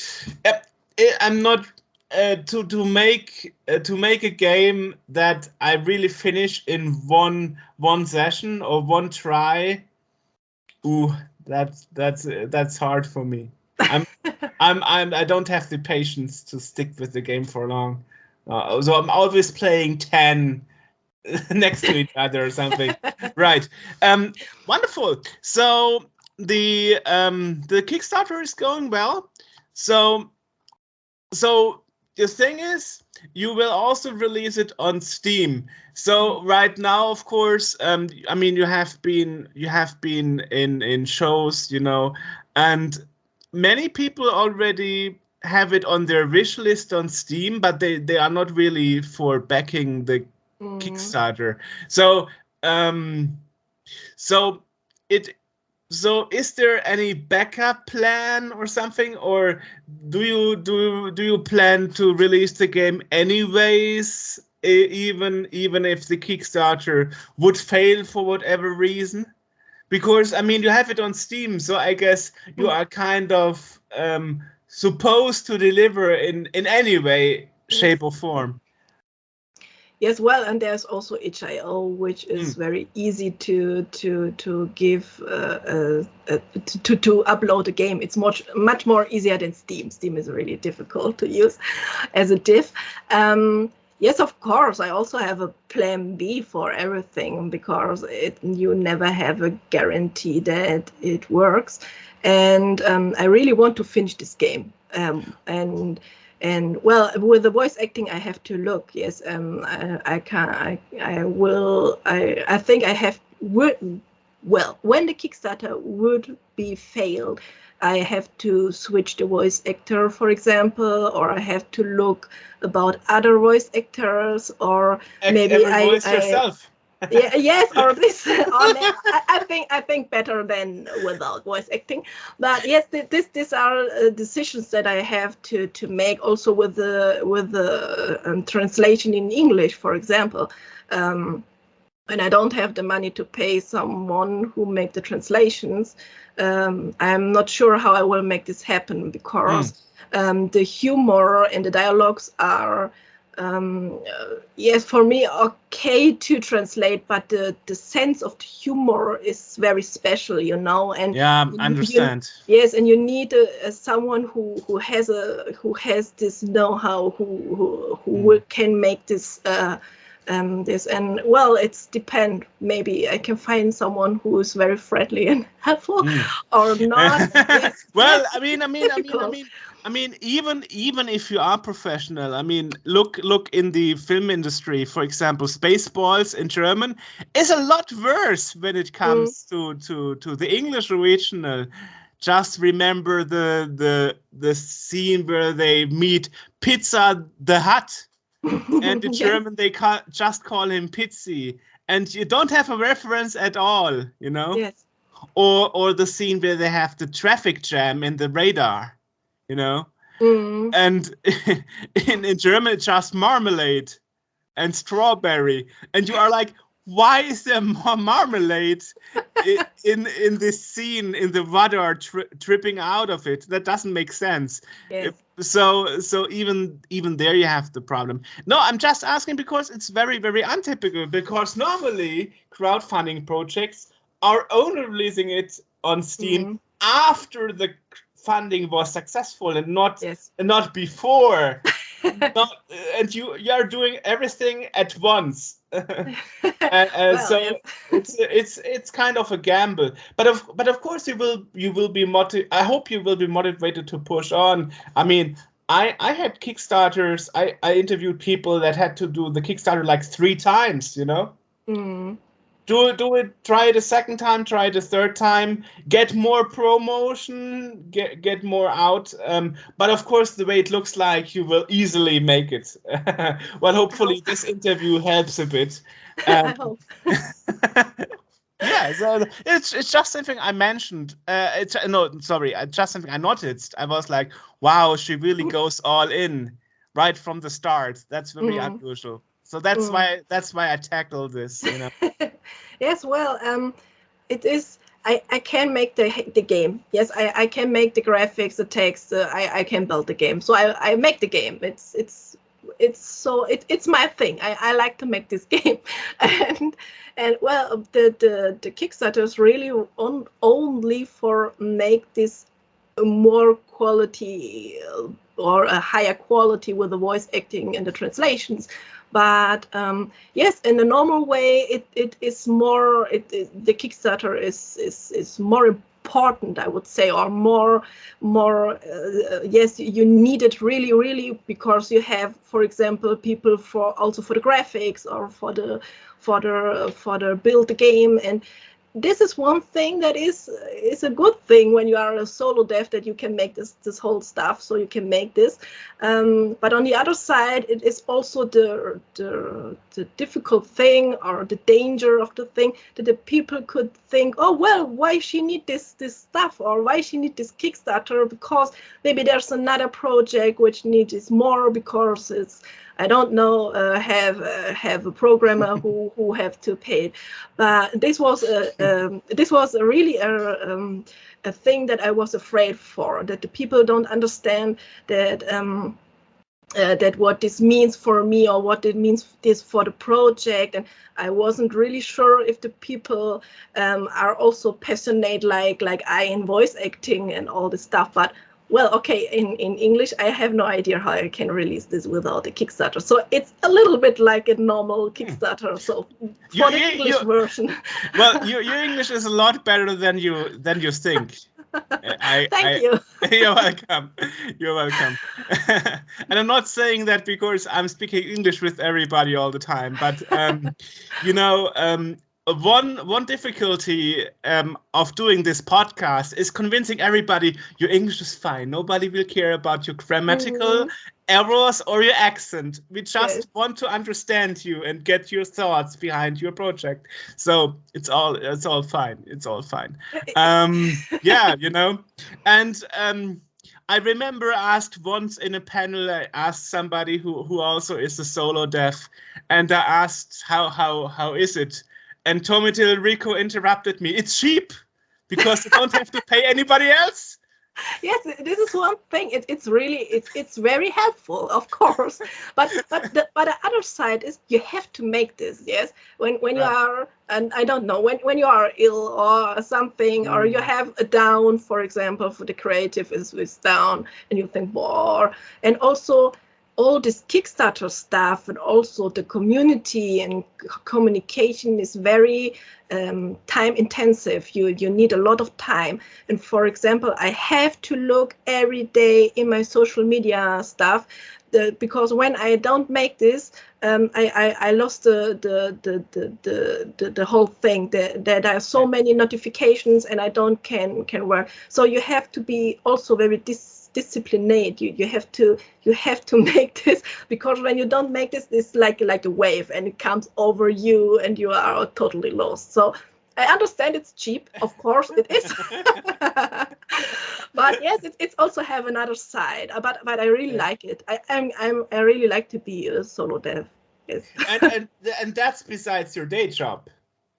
I'm not to make a game that I really finish in one session or one try. Ooh, that's hard for me. I don't have the patience to stick with the game for long. So I'm always playing 10 next to each other or something. Right. Wonderful. So the Kickstarter is going well. So the thing is, you will also release it on Steam. So right now, of course, I mean, you have been in shows, you know, and many people already have it on their wish list on Steam, but they are not really for backing the Kickstarter. So So is there any backup plan or something, or do you plan to release the game anyways, even if the Kickstarter would fail for whatever reason? Because I mean, you have it on Steam, so I guess you are kind of supposed to deliver in any way, shape, or form. Yes, well, and there's also itch.io, which is very easy to give to upload a game. It's much more easier than Steam. Steam is really difficult to use as a diff. Yes, of course. I also have a plan B for everything, because you never have a guarantee that it works. And I really want to finish this game. And well, with the voice acting, I have to look. Yes, I think I have. Well, when the Kickstarter would be failed, I have to switch the voice actor, for example, or I have to look about other voice actors, or maybe yourself. Yeah, yes, or this. I think better than without voice acting. But yes, these are decisions that I have to make. Also with the translation in English, for example. And I don't have the money to pay someone who make the translations. I'm not sure how I will make this happen, because the humor and the dialogues are. Yes, for me, okay to translate, but the sense of the humor is very special, you know. And yeah, I understand. Yes, and you need someone who has this know-how, who can make this. This, and well, it's depend. Maybe I can find someone who is very friendly and helpful, or not. Yes, well, I mean, even if you are professional, I mean, look in the film industry, for example, Spaceballs in German is a lot worse when it comes to the English original. Just remember the scene where they meet Pizza the Hut. And in German, they just call him Pizzi, and you don't have a reference at all, you know. Yes. Or the scene where they have the traffic jam in the radar, you know. And in German, it's just marmalade and strawberry, and you are like, why is there more marmalade in this scene, in the water dripping out of it? That doesn't make sense. Yes. So even there you have the problem. No, I'm just asking because it's very, very untypical, because normally crowdfunding projects are only releasing it on Steam after the funding was successful, and not before. And you are doing everything at once. And Well, so yes. it's kind of a gamble, but of course you will be I hope you will be motivated to push on. I mean, I had Kickstarters. I interviewed people that had to do the Kickstarter like 3 times, you know. Mm. Do it, try it a second time, try it a third time, get more promotion, get more out. But of course, the way it looks like, you will easily make it. Well, hopefully this interview helps a bit. I hope. Yeah, so it's just something I mentioned. It's just something I noticed. I was like, wow, she really goes all in right from the start. That's very unusual. So that's why I tackled this, you know. Yes, well, it is. I can make the game. Yes, I can make the graphics, the text. I can build the game. So I make the game. It's my thing. I like to make this game, and well, the Kickstarter is really only for make this more quality or a higher quality with the voice acting and the translations. But yes, in the normal way, it is more. The Kickstarter is more important, I would say, or more. Yes, you need it really because you have, for example, people for the graphics or for the build the game. And this is one thing that is a good thing when you are a solo dev, that you can make this whole stuff, so you can make this. But on the other side, it is also the difficult thing or the danger of the thing, that the people could think, oh well, why she need this stuff, or why she need this Kickstarter, because maybe there's another project which needs more, because it's, I don't know, have a programmer who have to pay. But this was really a thing that I was afraid for, that the people don't understand that that what this means for me, or what it means this for the project. And I wasn't really sure if the people are also passionate like I in voice acting and all this stuff. But well, okay, in English, I have no idea how I can release this without a Kickstarter. So it's a little bit like a normal Kickstarter. So for the English version. Well, your English is a lot better than you think. Thank you. You're welcome. You're welcome. And I'm not saying that because I'm speaking English with everybody all the time, but you know, one difficulty of doing this podcast is convincing everybody your English is fine. Nobody will care about your grammatical errors or your accent. We just want to understand you and get your thoughts behind your project. So it's all fine. It's all fine. Yeah, you know. And I remember asked once in a panel, I asked somebody who also is a solo dev, and I asked how is it? And Tommy Rico interrupted me. It's cheap because you don't have to pay anybody else. Yes, this is one thing. It's really very helpful, of course. But the other side is you have to make this. Yes, when you are, and I don't know, when you are ill or something, or you have a down, for example, for the creative is down, and you think, boah, and also all this Kickstarter stuff, and also the community and communication is very time intensive. You need a lot of time. And for example, I have to look every day in my social media stuff, because when I don't make this, I lost the whole thing. There are so many notifications, and I don't can work. So you have to be also very disciplined. You have to make this, because when you don't make this, it's like a wave, and it comes over you, and you are totally lost. So I understand it's cheap, of course it is, but yes, it's also have another side. But I really like it. I really like to be a solo dev. Yes. and that's besides your day job,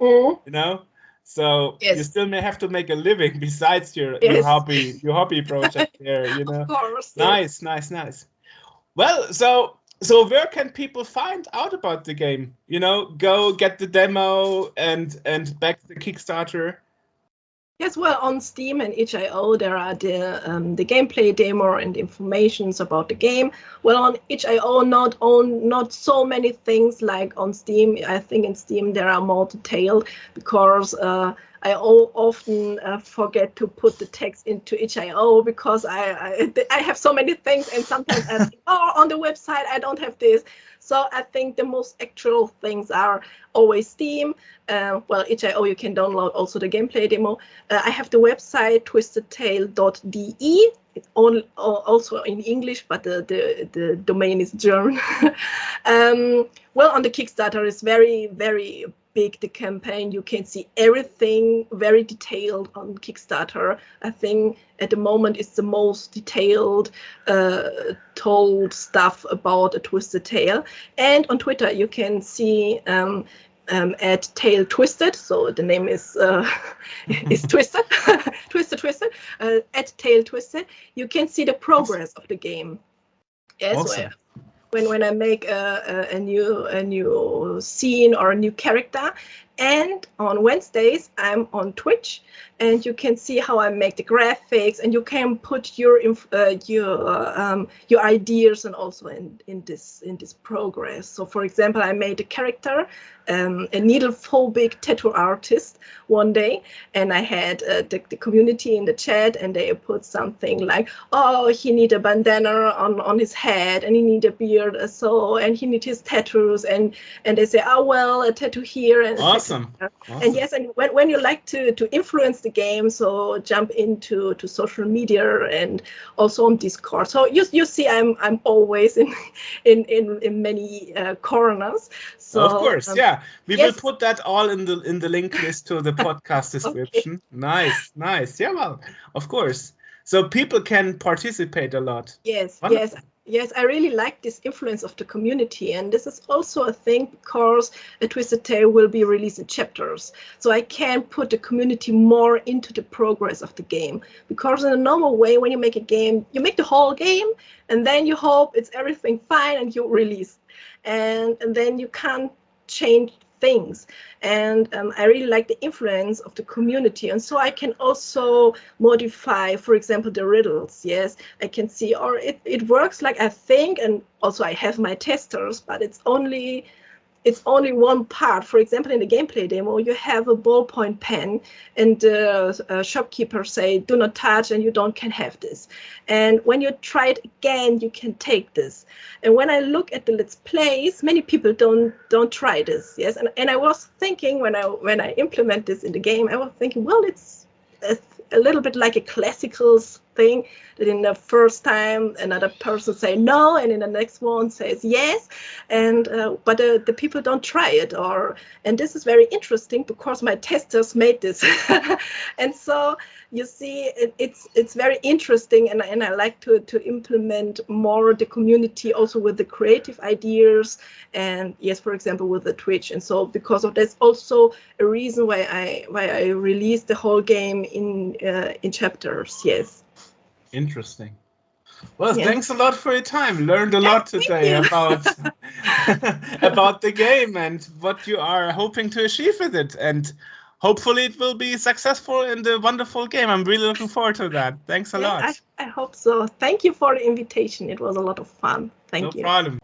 you know. So you still may have to make a living besides your hobby project there, you know. Of course. Nice. Well, so where can people find out about the game? You know, go get the demo and back the Kickstarter. Yes, well, on Steam and itch.io there are the gameplay demo and informations about the game. Well, on itch.io not so many things like on Steam. I think in Steam there are more detailed because I often forget to put the text into itch.io because I have so many things, and sometimes I think, oh, on the website I don't have this. So I think the most actual things are always Steam. Well, itch.io you can download also the gameplay demo. I have the website twistedtale.de. It's also in English, but the domain is German. Well, on the Kickstarter is very, very big, the campaign. You can see everything very detailed on Kickstarter. I think at the moment it's the most detailed told stuff about A Twisted Tale. And on Twitter you can see at Tale Twisted, so the name is Twisted, Twisted, at Tale Twisted. You can see the progress of the game. Yes, Awesome. When I make a new scene or a new character. And on Wednesdays I'm on Twitch, and you can see how I make the graphics, and you can put your ideas and also in this progress. So for example, I made a character, a needle-phobic tattoo artist one day, and I had the community in the chat, and they put something like, oh, he need a bandana on his head, and he need a beard, and he need his tattoos, and they say, oh well, a tattoo here and Awesome. and yes, and when you like to influence the game, so jump into social media and also on Discord. So you see, I'm always in many corners. So Of course, yeah. We will yes. put that all in the link list to the podcast description. Okay. Nice. Yeah, well, of course. So people can participate a lot. Yes, Wonderful. yes, I really like this influence of the community, and this is also a thing because A Twisted Tale will be released in chapters, so I can put the community more into the progress of the game. Because in a normal way, when you make a game, you make the whole game, and then you hope it's everything fine, and you release, and then you can't change things. And I really like the influence of the community, and so I can also modify, for example, the riddles. Yes, I can see, or it works like I think, and also I have my testers, but it's only one part. For example, in the gameplay demo, you have a ballpoint pen, and the shopkeeper say, do not touch, and you can have this. And when you try it again, you can take this. And when I look at the Let's Plays, many people don't try this. Yes, and I was thinking when I implement this in the game, I was thinking, well, it's a little bit like a classical thing, that in the first time another person say no, and in the next one says yes, and but the people don't try it, and this is very interesting because my testers made this. And so you see, it's very interesting, and I like to implement more the community also with the creative ideas, and yes, for example, with the Twitch. And so because of that's also a reason why I released the whole game in chapters. Yes. Interesting. Well, Yeah. thanks a lot for your time. Learned a lot today about about the game and what you are hoping to achieve with it. And hopefully it will be successful in the wonderful game. I'm really looking forward to that. Thanks a lot. I hope so. Thank you for the invitation. It was a lot of fun. Thank you. No problem.